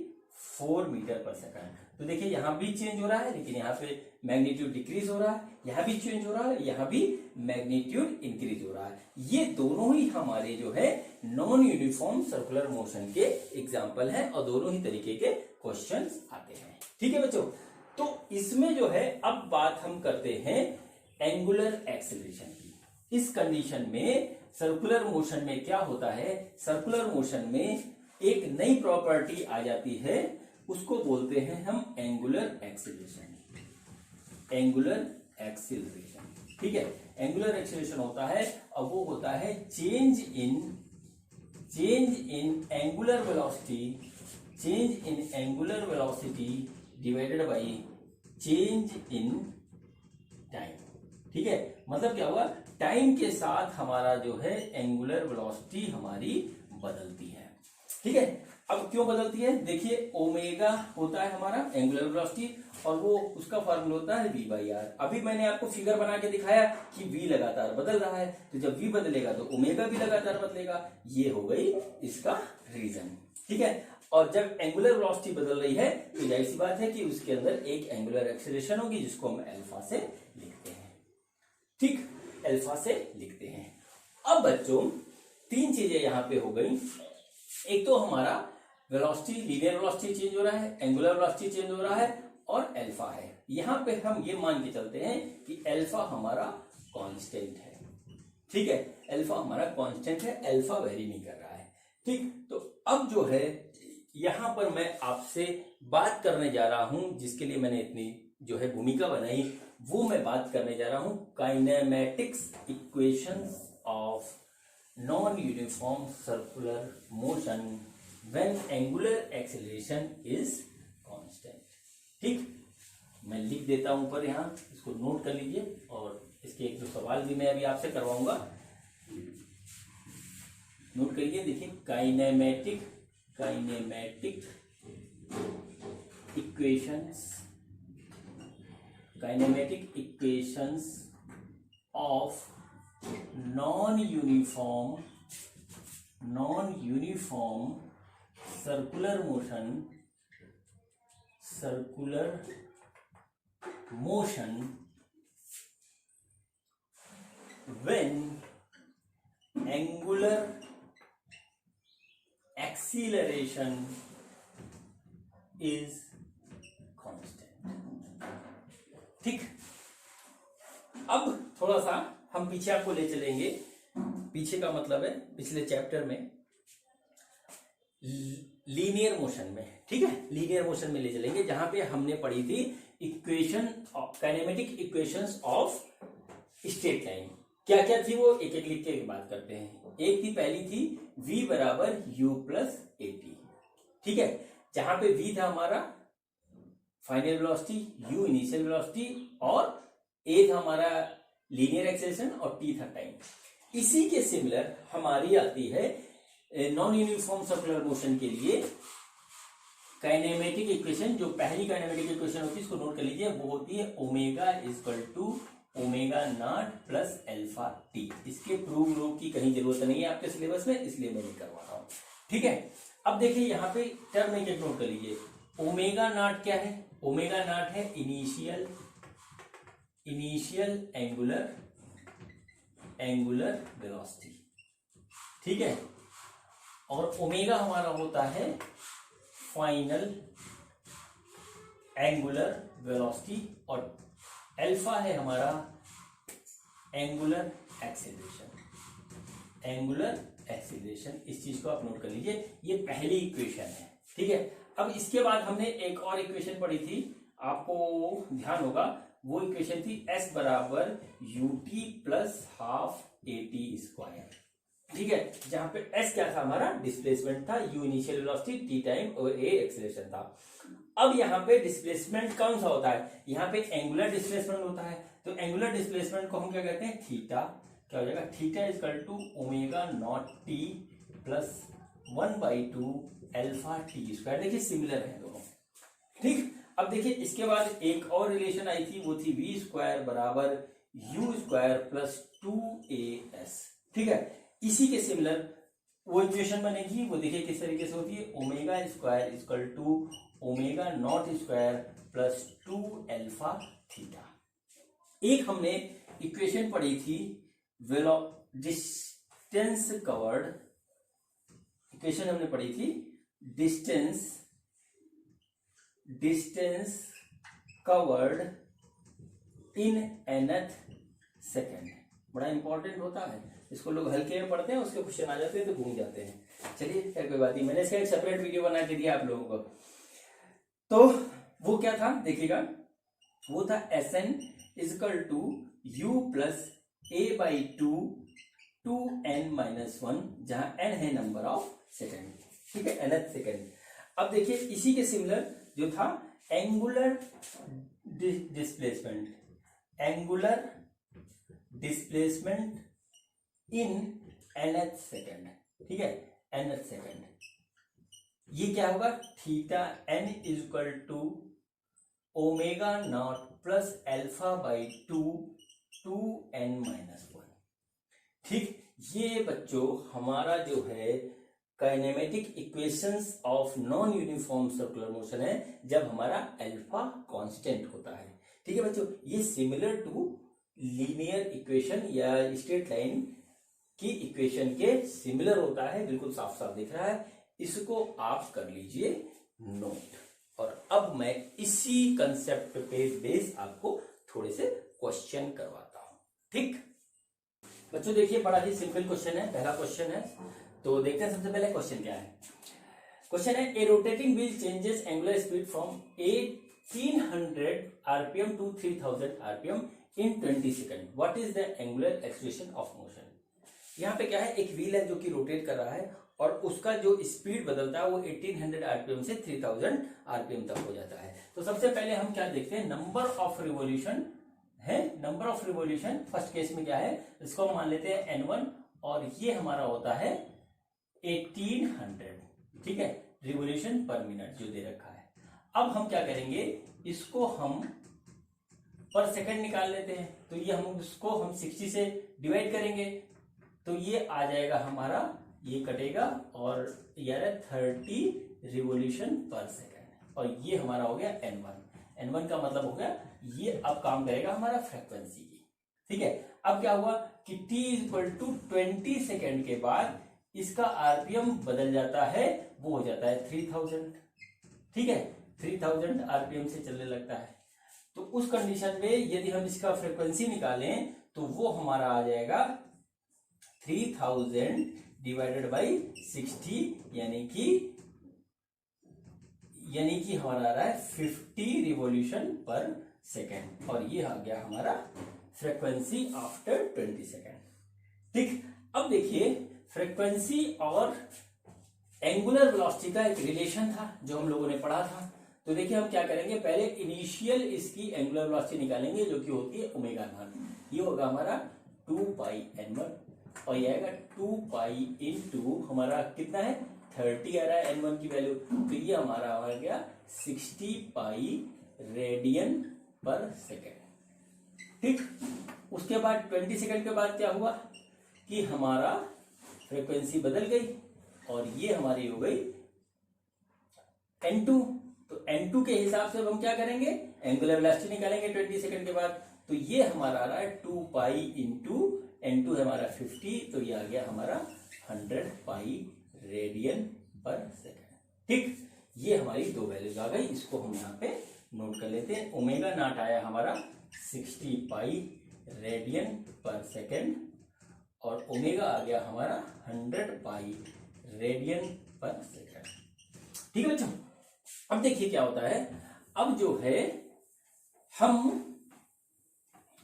4 मीटर पर सेकंड। तो देखिए यहाँ भी चेंज हो रहा है, लेकिन यहाँ पे मैग्नीट्यूड डिक्रीज हो रहा है, यहाँ भी चेंज हो रहा है, यहाँ भी मैग्नीट्यूड इंक्रीज हो रहा है। ये दोनों ही हमारे जो है नॉन यूनिफॉर्म सर्कुलर मोशन के एग्जाम्पल हैं और दोनों ही तरीके के क्वेश्चंस आते हैं। ठीक है बच्चों, तो इसमें जो है अब बात हम करते हैं एंगुलर एक्सेलरेशन की। इस कंडीशन में सर्कुलर मोशन में क्या होता है, सर्कुलर मोशन में एक नई प्रॉपर्टी आ जाती है, उसको बोलते हैं हम एंगुलर एक्सेलरेशन। एंगुलर एक्सेलरेशन, ठीक है, एंगुलर एक्सेलरेशन होता है, अब वो होता है change in angular velocity, change in angular velocity divided by change in time. ठीक है, मतलब क्या हुआ, टाइम के साथ हमारा जो है एंगुलर वेलोसिटी हमारी बदलती है। ठीक है, अब क्यों बदलती है, देखिए ओमेगा होता है हमारा एंगुलर वेलोसिटी और वो उसका फॉर्मूला होता है v/r। अभी मैंने आपको फिगर बना के दिखाया कि v लगातार बदल रहा है, तो जब v बदलेगा तो ओमेगा भी लगातार बदलेगा। ये हो गई इसका रीजन। ठीक है, और जब एंगुलर वेलोसिटी बदल रही है तो जाहिर सी बात है कि उसके अंदर एक एंगुलर एक्सेलरेशन होगी, जिसको हम अल्फा से लिखते हैं। ठीक, अल्फा से लिखते हैं। अब बच्चों 3 चीजें यहां पे हो गई। एक तो हमारा वेलोसिटी, लीनियर वेलोसिटी चेंज हो रहा है, एंगुलर वेलोसिटी चेंज हो रहा है और अल्फा है। यहां पे हम ये मान के चलते हैं कि अल्फा हमारा कांस्टेंट है। ठीक है, अल्फा हमारा कांस्टेंट है, अल्फा वेरी नहीं कर रहा है। ठीक, तो अब जो है यहां पर मैं आपसे बात करने जा रहा हूं, जिसके लिए मैंने इतनी जो है भूमिका बनाई, वो मैं बात करने जा रहा हूं kinematics equations of non uniform circular motion when angular acceleration is constant. ठीक, मैं लिख देता हूं ऊपर, यहां इसको नोट कर लीजिए, और इसके एक दो सवाल भी मैं अभी आपसे करवाऊंगा, नोट करिए। देखिए, kinematic equations of non uniform circular motion when angular acceleration is constant। ठीक, अब थोड़ा सा हम पीछे आपको ले चलेंगे। पीछे का मतलब है पिछले चैप्टर में लीनियर मोशन में, ठीक है, लीनियर मोशन में ले चलेंगे, जहां पे हमने पढ़ी थी equation of kinematic equations of straight line. क्या क्या थी वो एक एक लिख के बात करते हैं। एक थी, पहली थी v बराबर u प्लस at, ठीक है, जहां पे v था हमारा final velocity, u initial velocity, और a था हमारा लीनियर एक्सेलरेशन, और t था टाइम। इसी के सिमिलर हमारी आती है नॉन यूनिफॉर्म सर्कुलर मोशन के लिए काइनेमेटिक इक्वेशन। जो पहली काइनेमेटिक इक्वेशन होती है, इसको नोट कर लीजिए, वो होती है omega equal to omega naught plus alpha t. इसके प्रूफ की कहीं जरूरत नहीं है आपके सिलेबस में, इसलिए मैं नहीं करवा रहा हूं। ठीक है, अब देखिए यहाँ पे टर्म एक नोट कर लीजिए। ओमेगा नॉट क्या है? ओमेगा नॉट है इनिशियल एंगुलर वेलोसिटी, ठीक है, और ओमेगा हमारा होता है फाइनल एंगुलर वेलोसिटी, और अल्फा है हमारा एंगुलर एक्सेलरेशन। इस चीज को आप नोट कर लीजिए, ये पहली इक्वेशन है, ठीक है। अब इसके बाद हमने एक और इक्वेशन पढ़ी थी, आपको ध्यान होगा, वो इक्वेशन थी s बराबर ut plus half at square, ठीक है, जहां पे s क्या था हमारा? डिस्प्लेसमेंट था, u initial velocity, t time, और a एक्सेलरेशन था। अब यहाँ पे डिस्प्लेसमेंट कौन सा होता है? यहाँ पे एंगुलर डिस्प्लेसमेंट होता है, तो एंगुलर डिस्प्लेसमेंट को हम क्या कहते हैं? थीटा। क्या हो जाएगा? Theta equal to omega naught t plus 1/2 alpha t square. देखिए सिमिलर है दोनों, ठीक। अब देखिए इसके बाद एक और रिलेशन आई थी, वो थी v स्क्वायर बराबर u स्क्वायर प्लस 2as, ठीक है। इसी के सिमिलर वो इक्वेशन बनेगी, वो देखिए किस तरीके से होती है, omega square equal to omega naught square plus 2 alpha theta. एक हमने इक्वेशन पढ़ी थी डिस्टेंस कवर्ड, इक्वेशन हमने पढ़ी थी distance covered in nth second. बड़ा इंपॉर्टेंट होता है, इसको लोग हल्के में पढ़ते हैं, उसके क्वेश्चन आ जाते हैं तो भूल जाते हैं। चलिए कोई बात नहीं, मैंने इसका एक सेपरेट वीडियो बना के दिया आप लोगों को। तो वो क्या था देखिएगा, वो था Sn equal to u plus a/2 2n-1, जहां n है नंबर ऑफ सेकेंड, ठीक है, nth सेकेंड। अब देखिए इसी के सिमिलर जो था angular displacement in nth second, ठीक है, nth सेकेंड। ये क्या होगा? Theta n equal to omega naught plus alpha by 2n-1, ठीक। ये बच्चों हमारा जो है kinematic equations of non uniform circular motion है, जब हमारा अल्फा कांस्टेंट होता है, ठीक है बच्चों। ये सिमिलर टू लीनियर इक्वेशन या स्ट्रेट लाइन की इक्वेशन के सिमिलर होता है, बिल्कुल साफ साफ दिख रहा है। इसको आप कर लीजिए नोट, और अब मैं इसी कंसेप्ट पे बेस आपको थोड़े से क्वेश्चन करवाता हूं, ठीक बच्चों। देखिए बड़ा ही सिंपल क्वेश्चन है, पहला क्वेश्चन है, तो देखते हैं सबसे पहले क्वेश्चन क्या है। क्वेश्चन है, a rotating wheel changes angular speed from 1800 RPM to 3000 RPM in 20 seconds. What is the angular acceleration of motion? यहाँ पे क्या है, एक व्हील है जो कि रोटेट कर रहा है और उसका जो स्पीड बदलता है वो 1800 आरपीएम से 3000 आरपीएम तक हो जाता है। तो सबसे पहले हम क्या देखते हैं, नंबर ऑफ रिवॉल्यूशन है। Number of revolution first case में क्या है, इसको हम मान लेते हैं n1 और ये हमारा होता है 1800, ठीक है, रिवॉल्यूशन पर मिनट जो दे रखा है। अब हम क्या करेंगे, इसको हम पर सेकंड निकाल लेते हैं। तो ये हम उसको हम 60 से डिवाइड करेंगे तो ये आ जाएगा हमारा, ये कटेगा और ये 30 रिवॉल्यूशन पर सेकंड और ये हमारा हो गया n1। n1 का मतलब हो गया ये अब काम करेगा हमारा फ्रीक्वेंसी की, ठीक है। अब क्या हुआ कि t = 20 सेकंड के बाद इसका आरपीएम बदल जाता है, वो हो जाता है 3000, ठीक है, 3000 आरपीएम से चलने लगता है। तो उस कंडीशन में यदि हम इसका फ्रीक्वेंसी निकालें तो वो हमारा आ जाएगा 3000 डिवाइडेड बाई 60 यानी कि हमारा आ रहा है 50 रिवॉल्यूशन पर सेकेंड और ये आ गया हमारा फ्रीक्वेंसी आफ्टर 20 सेकेंड, ठीक। अब देखिए फ्रीक्वेंसी और एंगुलर वेलोसिटी का एक रिलेशन था जो हम लोगों ने पढ़ा था। तो देखिए हम क्या करेंगे, पहले इनिशियल इसकी एंगुलर वेलोसिटी निकालेंगे जो कि होती है ओमेगा नॉट। ये होगा हमारा 2πn1 और ये आएगा 2π इंटू हमारा कितना है 30 आ रहा है n1 की वैल्यू, तो ये हमारा आ गया 60 पाई रेडियन पर सेकेंड, ठीक। उसके बाद 20 सेकेंड के बाद क्या हुआ कि हमारा फ्रीक्वेंसी बदल गई और ये हमारी हो गई n2। तो n2 के हिसाब से अब हम क्या करेंगे, एंगुलर वेलोसिटी निकालेंगे 20 सेकंड के बाद। तो ये हमारा आ रहा है 2π इंटू n2 है हमारा 50, तो ये आ गया हमारा 100 पाई रेडियन पर सेकंड, ठीक। ये हमारी दो वैल्यूज आ गई, इसको हम यहाँ पे नोट कर लेते हैं। ओमेगा नॉट आया हमारा 60 पाई रेडियन पर सेकंड और ओमेगा आ गया हमारा 100 पाई रेडियन पर सेकंड, ठीक है बच्चों। अब देखिए क्या होता है, अब जो है हम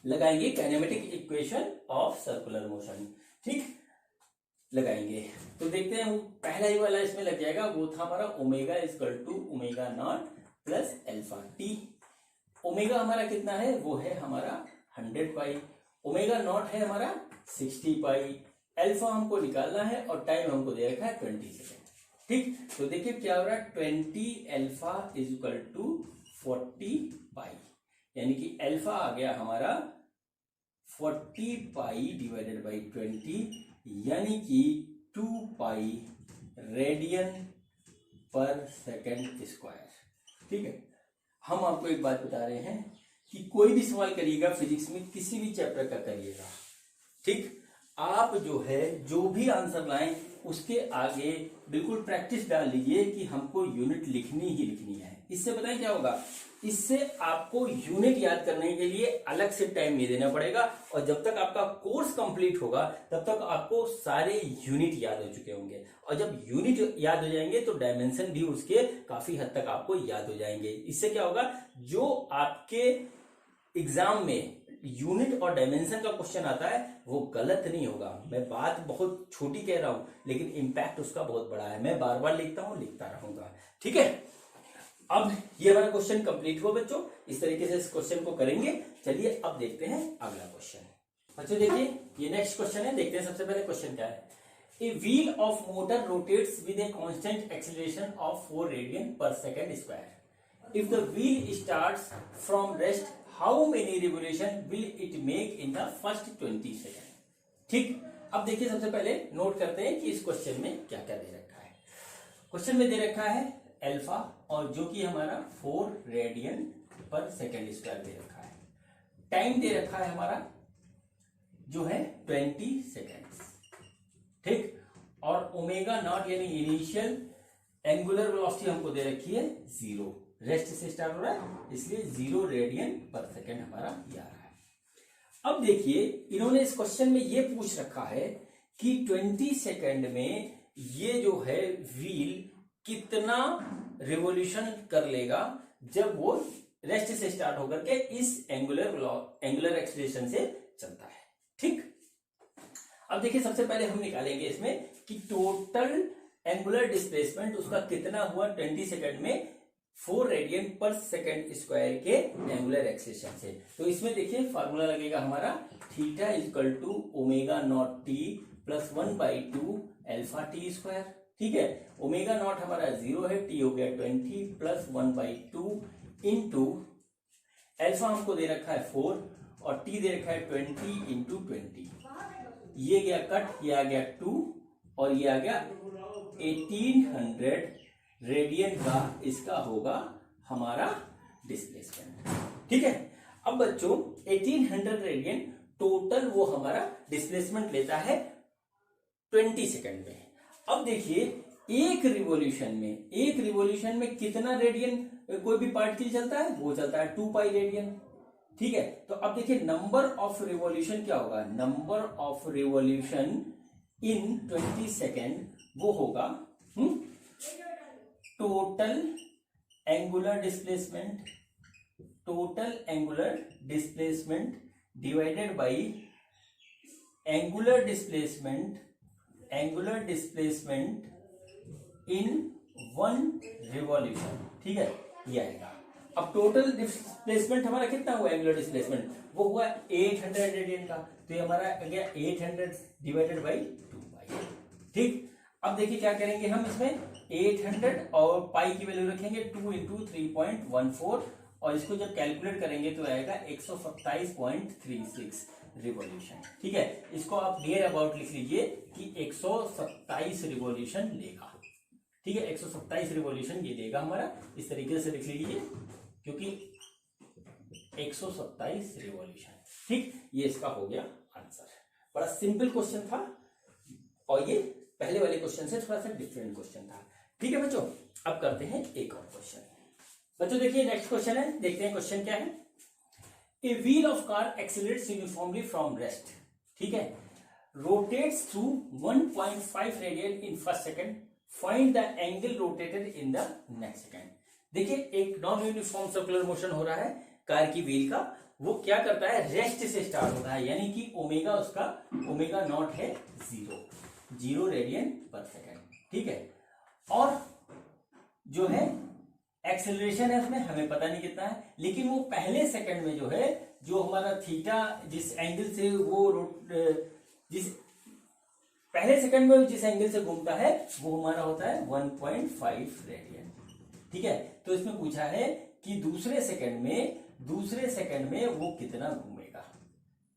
लगाएंगे kinematic equation of circular motion, ठीक, लगाएंगे। तो देखते हैं वो पहला ही वाला इसमें लग जाएगा, वो था हमारा omega = omega naught plus alpha T. Omega हमारा कितना है, वो है हमारा 100 पाई, ओमेगा नॉट है हमारा 60 पाई, अल्फा हमको निकालना है और टाइम हमको दे रखा है 20 सेकेंड, ठीक। तो देखिए क्या हो रहा है, 20 अल्फा = 40 पाई, यानी कि अल्फा आ गया हमारा 40 पाई डिवाइडेड बाई 20 यानी कि 2 पाई रेडियन पर सेकेंड स्क्वायर, ठीक है। हम आपको एक बात बता रहे हैं कि कोई भी सवाल करिएगा फिजिक्स में, किसी भी चैप्टर का करिएगा, ठीक, आप जो है जो भी आंसर लाएं उसके आगे बिल्कुल प्रैक्टिस डाल लीजिए कि हमको यूनिट लिखनी ही लिखनी है। इससे बताएं क्या होगा, इससे आपको यूनिट याद करने के लिए अलग से टाइम नहीं देना पड़ेगा और जब तक आपका कोर्स कंप्लीट होगा तब तक आपको सारे यूनिट याद हो चुके होंगे और जब यूनिट याद हो जाएंगे तो डायमेंशन भी उसके काफी हद तक आपको याद हो जाएंगे। इससे क्या होगा, जो आपके एग्जाम में यूनिट और डायमेंशन का क्वेश्चन आता है वो गलत नहीं होगा। मैं बात बहुत छोटी कह रहा हूं लेकिन इंपैक्ट उसका बहुत बड़ा है। मैं बार बार लिखता हूं, लिखता रहूंगा, ठीक है। अब ये हमारा क्वेश्चन कंप्लीट हुआ बच्चों, इस तरीके से इस क्वेश्चन को करेंगे। चलिए अब देखते हैं अगला क्वेश्चन। बच्चों देखिए ये नेक्स्ट क्वेश्चन है, देखते हैं सबसे पहले क्वेश्चन क्या है। A wheel of motor rotates with a constant acceleration of 4 radian per second square. If the wheel starts from rest, how many revolution will it make in the first 20 second, ठीक। अब देखिए सबसे पहले note करते हैं कि इस question में क्या क्या दे रखा है। क्वेश्चन में दे रखा है अल्फा और जो कि हमारा 4 रेडियन पर सेकंड स्क्वायर दे रखा है। टाइम दे रखा है हमारा जो है 20 सेकेंड्स, ठीक। और ओमेगा नॉट यानी इनिशियल एंगुलर वेलोसिटी हमको दे रखी है 0, रेस्ट से स्टार्ट हो रहा है इसलिए 0 रेडियन पर सेकेंड हमारा ये आ रहा है। अब देखिए इन्होंने इस क्वेश्चन में ये पूछ रखा है कि 20 सेकेंड में ये जो है व्हील कितना रिवॉल्यूशन कर लेगा जब वो रेस्ट से स्टार्ट होकर के इस एंगुलर एक्सीलरेशन से चलता है, ठीक। अब देखिए सबसे पहले हम निकालेंगे इसमें कि टोटल एंगुलर डिस्प्लेसमेंट उसका कितना हुआ 20 सेकंड में 4 रेडियन पर सेकंड स्क्वायर के एंगुलर एक्सेलेरेशन से। तो इसमें देखिए फार्मूला लगेगा हमारा theta equal to omega naught t plus 1/2 alpha t square. ठीक है, ओमेगा नॉट हमारा 0 है, टी हो गया 20 प्लस 1/2 इंटू अल्फा हमको दे रखा है 4 और टी दे रखा है 20 इंटू 20। ये गया कट, ये आ गया 2 और ये आ गया 1800 रेडियन का इसका होगा हमारा डिस्प्लेसमेंट। ठीक है, अब बच्चों 1800 रेडियन टोटल वो हमारा डिस्प्लेसमेंट लेता है 20 सेकंड में। अब देखिए एक रिवॉल्यूशन में कितना रेडियन कोई भी पार्टिकल चलता है, वो चलता है 2 पाई रेडियन। ठीक है, तो अब देखिए नंबर ऑफ रिवॉल्यूशन क्या होगा, number of revolution in 20 second वो होगा total angular displacement divided by angular displacement in 1 revolution. ठीक है, ये आएगा। अब टोटल डिस्प्लेसमेंट हमारा कितना हुआ, एंगुलर डिस्प्लेसमेंट वो हुआ 800 रेडियन का, तो ये हमारा आ गया 800 डिवाइडेड बाई 2 पाई। ठीक, अब देखिए क्या करेंगे हम इसमें 800 और पाई की वैल्यू रखेंगे 2 इंटू 3.14 और इसको जब कैलकुलेट करेंगे तो आएगा 127.36 रिवॉल्यूशन। ठीक है, इसको आप नियर अबाउट लिख लीजिए कि 127 रिवॉल्यूशन लेगा। ठीक है, 127 रिवॉल्यूशन ये देगा हमारा, इस तरीके से लिख लीजिए क्योंकि 127 रिवॉल्यूशन। ठीक, ये इसका हो गया आंसर। बड़ा सिंपल क्वेश्चन था और ये पहले वाले क्वेश्चन से थोड़ा सा डिफरेंट क्वेश्चन था। ठीक है बच्चों, अब करते हैं एक और क्वेश्चन। बच्चों देखिए नेक्स्ट क्वेश्चन है, देखते हैं क्वेश्चन क्या है। A wheel of car accelerates uniformly from rest. ठीक है, rotates through 1.5 radian in first second, find the angle rotated in the next second. देखिए एक नॉन यूनिफॉर्म सर्कुलर मोशन हो रहा है कार की व्हील का, वो क्या करता है, रेस्ट से स्टार्ट होता है, यानी कि ओमेगा उसका ओमेगा नॉट है 0 रेडियन पर सेकंड। ठीक है, और जो है एक्सेलरेशन है उसमें हमें पता नहीं कितना है, लेकिन वो पहले सेकंड में जो है, जो हमारा थीटा जिस एंगल से वो जिस पहले सेकंड में जिस एंगल से घूमता है वो हमारा होता है 1.5 रेडियन। ठीक है, तो इसमें पूछा है कि दूसरे सेकंड में वो कितना घूमेगा।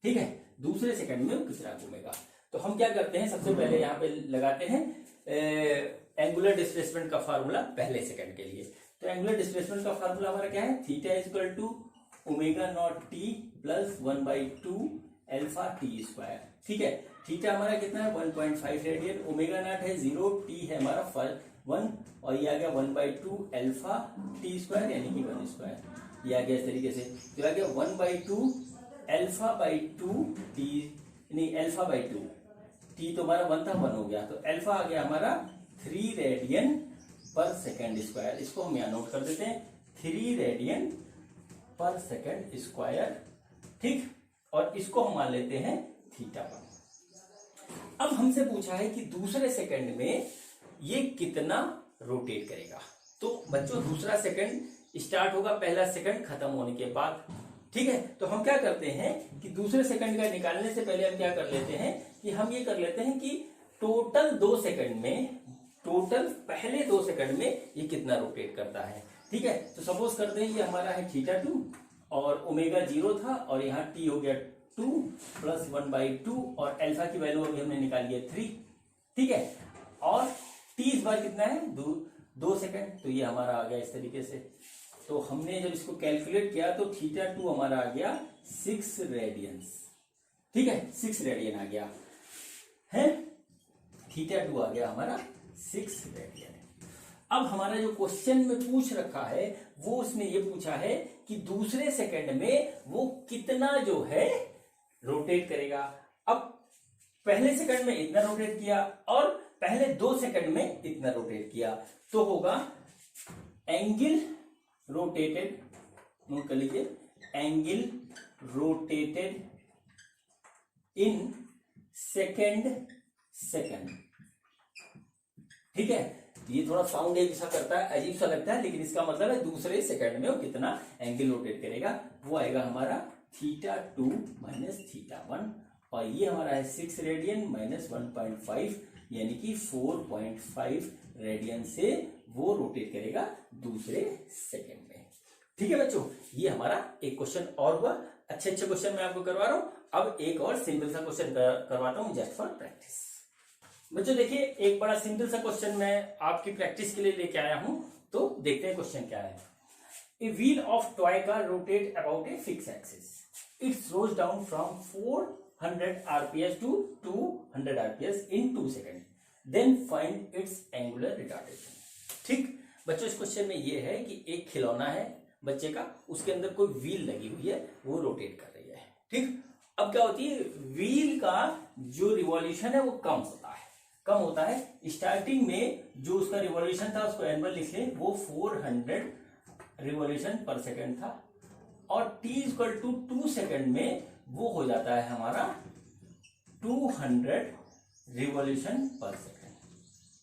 ठीक है, दूसरे सेकंड में वो कितना घूमेगा। तो हम क्या करते हैं, सबसे पहले यहाँ पे लगाते हैं एंगुलर डिस्प्लेसमेंट का फार्मूला पहले सेकंड के लिए। तो एंगुलर डिस्प्लेसमेंट का फार्मूला हमारा क्या है, theta equal to omega naught t plus 1/2 alpha t square. ठीक है, थीटा हमारा कितना है 1.5 रेडियन, ओमेगा नॉट है 0, टी है हमारा 1 और ये आ गया 1/2 अल्फा टी स्क्वायर यानी कि 1 स्क्वायर। ये आ गया इस तरीके से, तो आ गया 1/2 अल्फा बाई 2 टी, नहीं अल्फा बाई 2, टी तो हमारा 1 था 1 हो गया, तो अल्फा आ गया हमारा 3 रेडियन पर सेकंड स्क्वायर। इसको हम यहाँ नोट कर देते हैं 3 रेडियन पर सेकंड स्क्वायर। ठीक, और इसको हम मान लेते हैं थीटा 1। अब हमसे पूछा है कि दूसरे सेकंड में ये कितना रोटेट करेगा। तो बच्चों दूसरा सेकंड स्टार्ट होगा पहला सेकंड खत्म होने के बाद। ठीक है, तो हम क्या करते हैं कि दूसरे सेकंड का निकालने से पहले हम क्या कर लेते हैं कि हम ये कर लेते हैं कि टोटल पहले 2 सेकंड में ये कितना रोटेट करता है। ठीक है, तो सपोज करते हैं ये हमारा है थीटा 2 और ओमेगा 0 था और यहाँ टी हो गया 2 प्लस 1/2 और अल्फा की वैल्यू अभी हमने निकाली है 3। ठीक है, और टी इस बार कितना है 2 सेकंड, तो ये हमारा आ गया इस तरीके से। तो हमने जब इसको कैलकुलेट किया तो थीटा 2 हमारा आ गया 6 रेडियंस। ठीक है, 6 रेडियन आ गया है, थीटा 2 आ गया हमारा 6 रेडियन। अब हमारा जो क्वेश्चन में पूछ रखा है वो उसने ये पूछा है कि दूसरे सेकंड में वो कितना जो है रोटेट करेगा। अब पहले सेकंड में इतना रोटेट किया और पहले 2 सेकंड में इतना रोटेट किया, तो होगा एंगल रोटेटेड, नोट कर लीजिए, एंगल रोटेटेड इन सेकंड। ठीक है, ये थोड़ा साउंड एक सा करता है, अजीब सा लगता है, लेकिन इसका मतलब है दूसरे सेकंड में वो कितना एंगल रोटेट करेगा, वो आएगा हमारा θ2 माइनस θ1, और ये हमारा है 6 रेडियन माइनस 1.5, यानी कि 4.5 रेडियन से वो रोटेट करेगा दूसरे सेकंड में। ठीक है बच्चों, ये हमारा एक क्वेश्चन और हुआ। अच्छे क्वेश्चन मैं आपको करवा रहा हूं। अब एक और सिंपल सा क्वेश्चन करवाता हूं जस्ट फॉर प्रैक्टिस। बच्चों देखिए, एक बड़ा सिंपल सा क्वेश्चन मैं आपकी प्रैक्टिस के लिए लेके आया हूं, तो देखते हैं क्वेश्चन क्या है। A wheel of toy car rotate about a fix axis, it slows down from 400 rps to 200 rps in 2 second, then find its angular retardation. ठीक बच्चों, इस क्वेश्चन में ये है कि एक खिलौना है बच्चे का, उसके अंदर कोई व्हील लगी हुई है, वो रोटेट कर रही है। ठीक, अब क्या होती है, व्हील का जो रिवॉल्यूशन है वो कम होता है। स्टार्टिंग में जो उसका रिवॉल्यूशन था, उसको एन1 लिख लें, वो 400 रिवॉल्यूशन पर सेकंड था, और t=2 सेकंड में वो हो जाता है हमारा 200 रिवॉल्यूशन पर सेकंड।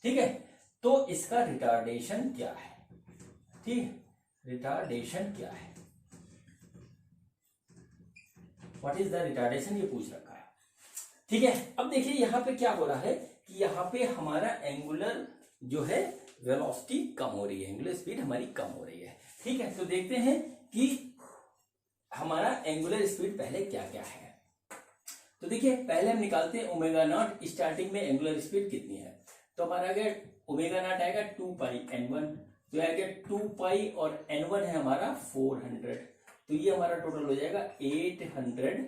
ठीक है, तो इसका रिटार्डेशन क्या है? ठीक, रिटार्डेशन क्या है, व्हाट इज द रिटार्डेशन, ये पूछ रखा है। ठीक है, अब देखिए यहां पे क्या हो रहा है कि यहाँ पे हमारा एंगुलर जो है वेलोसिटी कम हो रही है, एंगुलर स्पीड हमारी कम हो रही है। ठीक है, तो देखते हैं कि हमारा एंगुलर स्पीड पहले क्या क्या है। तो देखिए, पहले हम निकालते हैं ओमेगा नॉट। स्टार्टिंग में एंगुलर स्पीड कितनी है, तो हमारा आगे ओमेगा नॉट आएगा 2πn1, तो आएगा 2π और n1 है हमारा 400, तो ये हमारा टोटल हो जाएगा 800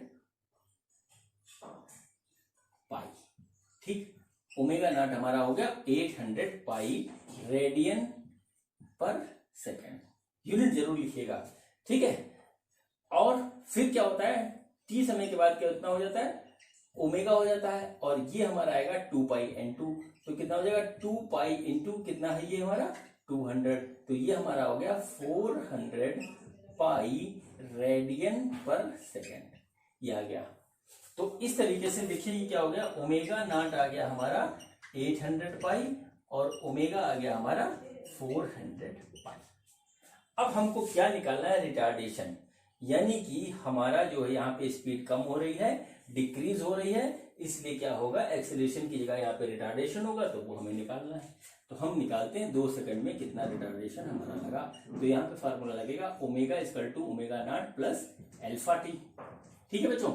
पाई। ठीक, ओमेगा नॉट हमारा हो गया 800 पाई रेडियन पर सेकेंड, यूनिट जरूर लिखिएगा। ठीक है, और फिर क्या होता है, t समय के बाद क्या कितना हो जाता है, ओमेगा हो जाता है, और ये हमारा आएगा 2πn2, तो कितना हो जाएगा 2π इंटू कितना है ये हमारा 200, तो ये हमारा हो गया 400 पाई रेडियन पर सेकेंड, ये आ गया। तो इस तरीके से देखिए ये क्या हो गया, ओमेगा नॉट आ गया हमारा 800 पाई और ओमेगा आ गया हमारा 400 पाई। अब हमको क्या निकालना है, रिटार्डेशन, यानी कि हमारा जो है यहाँ पे स्पीड कम हो रही है, डिक्रीज हो रही है, इसलिए क्या होगा, एक्सेलरेशन की जगह यहाँ पे रिटार्डेशन होगा, तो वो हमें निकालना है। तो हम निकालते हैं 2 सेकंड में कितना रिटार्डेशन हमारा लगा। तो यहाँ पे फार्मूला लगेगा omega equal to omega naught plus alpha t. ठीक है बच्चों,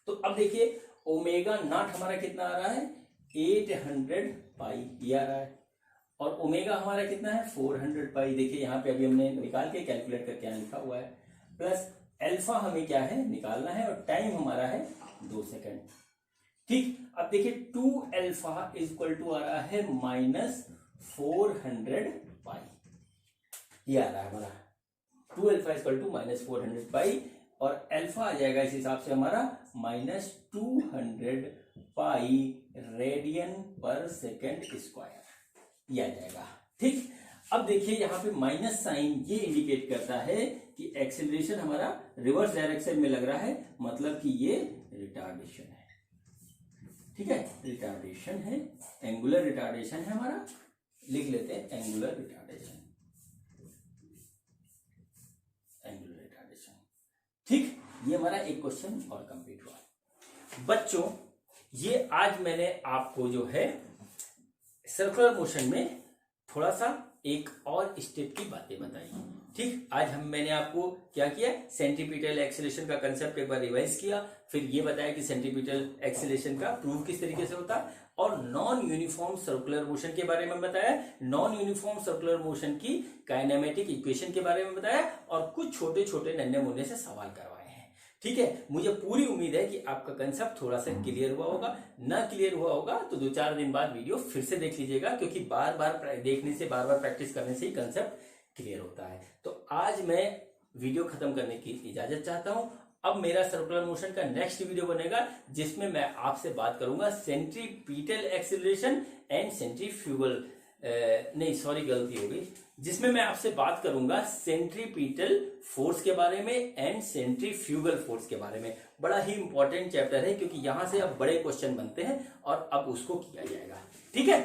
तो अब देखिए ओमेगा नॉट हमारा कितना आ रहा है 800 पाई, ये आ रहा है, और ओमेगा हमारा कितना है 400 पाई। देखिए यहाँ पे अभी हमने निकाल के कैलकुलेट करके यहाँ लिखा हुआ है, प्लस अल्फा हमें क्या है निकालना है, और टाइम हमारा है 2 सेकंड। ठीक, अब देखिए 2 अल्फा इक्वल टू आ रहा है -400 पाई, ये आ रहा है हमारा 2 अल्फा इक्वल टू -400 पाई, और अल्फा आ जाएगा इस हिसाब से हमारा -200 पाई रेडियन पर सेकेंड स्क्वायर, ये आ जाएगा। ठीक, अब देखिए यहाँ पे माइनस साइन ये इंडिकेट करता है कि एक्सेलरेशन हमारा रिवर्स डायरेक्शन में लग रहा है, मतलब कि ये रिटार्डेशन है। ठीक है, रिटार्डेशन है, एंगुलर रिटार्डेशन है हमारा, लिख लेते हैं एंगुलर रिटार्डेशन, एंगुलर रिटार्डेशन। ठीक, ये हमारा एक क्वेश्चन और कंप्लीट हुआ। बच्चों ये आज मैंने आपको जो है सर्कुलर मोशन में थोड़ा सा एक और स्टेप की बातें बताई। ठीक, आज मैंने आपको क्या किया, सेंट्रीपिटल एक्सेलरेशन का कंसेप्ट एक बार रिवाइज किया, फिर ये बताया कि सेंट्रीपिटल एक्सेलरेशन का प्रूफ किस तरीके से होता है, और नॉन यूनिफॉर्म सर्कुलर मोशन के बारे में बताया, नॉन यूनिफॉर्म सर्कुलर मोशन की काइनेमेटिक इक्वेशन के बारे में बताया, और कुछ छोटे छोटे नन्हे मुन्ने से सवाल करवाए हैं। ठीक है, मुझे पूरी उम्मीद है कि आपका कंसेप्ट थोड़ा सा क्लियर हुआ होगा। ना क्लियर हुआ होगा तो 2-4 दिन बाद वीडियो फिर से देख लीजिएगा, क्योंकि बार बार देखने से, बार बार प्रैक्टिस करने से ही कंसेप्ट क्लियर होता है। तो आज मैं वीडियो खत्म करने की इजाजत चाहता हूं। अब मेरा सर्कुलर मोशन का नेक्स्ट वीडियो बनेगा, जिसमें मैं आपसे बात करूंगा सेंट्रीपिटल एक्सेलरेशन एंड सेंट्रीफ्यूगल नहीं सॉरी गलती हो गई, जिसमें मैं आपसे बात करूंगा सेंट्रीपिटल फोर्स के बारे में एंड सेंट्रीफ्यूगल फोर्स के बारे में। बड़ा ही इंपॉर्टेंट चैप्टर है क्योंकि यहां से अब बड़े क्वेश्चन बनते हैं और अब उसको किया जाएगा। ठीक है।